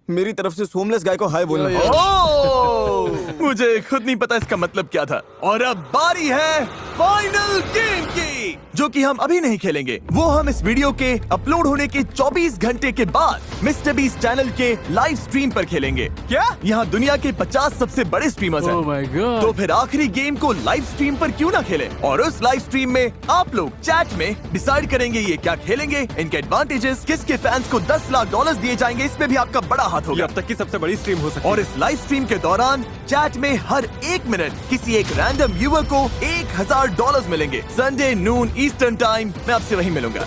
Speaker 3: मेरी तरफ से सोमलेस गाय को हाय बोलना।
Speaker 1: ओह, मुझे खुद नहीं पता इसका मतलब क्या था। और अब बारी है फाइनल गेम की, जो कि हम अभी नहीं खेलेंगे। वो हम इस वीडियो के अपलोड होने के 24 घंटे के बाद मिस्टर बीस्ट चैनल के लाइव स्ट्रीम पर खेलेंगे। क्या यहाँ दुनिया के 50 सबसे बड़े स्ट्रीमर्स हैं।
Speaker 8: Oh my God.
Speaker 1: तो फिर आखिरी गेम को लाइव स्ट्रीम पर क्यों ना खेलें? और उस लाइव स्ट्रीम में आप लोग चैट में डिसाइड करेंगे ये क्या खेलेंगे, इनके एडवांटेजेस, किसके फैंस को $10 लाख दिए जाएंगे। इसमें भी आपका बड़ा हाथ
Speaker 10: ये
Speaker 1: होगा।
Speaker 10: अब तक की सबसे बड़ी स्ट्रीम हो सकती है।
Speaker 1: और इस लाइव स्ट्रीम के दौरान चैट में हर 1 मिनट किसी एक रैंडम व्यूअर को $1000 मिलेंगे। संडे नून ईस्टर्न टाइम मैं आपसे वहीं मिलूंगा।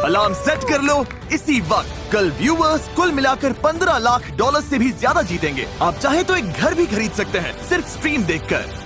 Speaker 1: अलार्म सेट कर लो इसी वक्त। कल व्यूअर्स कुल मिलाकर $15 लाख से भी ज्यादा जीतेंगे। आप चाहे तो एक घर भी खरीद सकते हैं सिर्फ स्ट्रीम देखकर।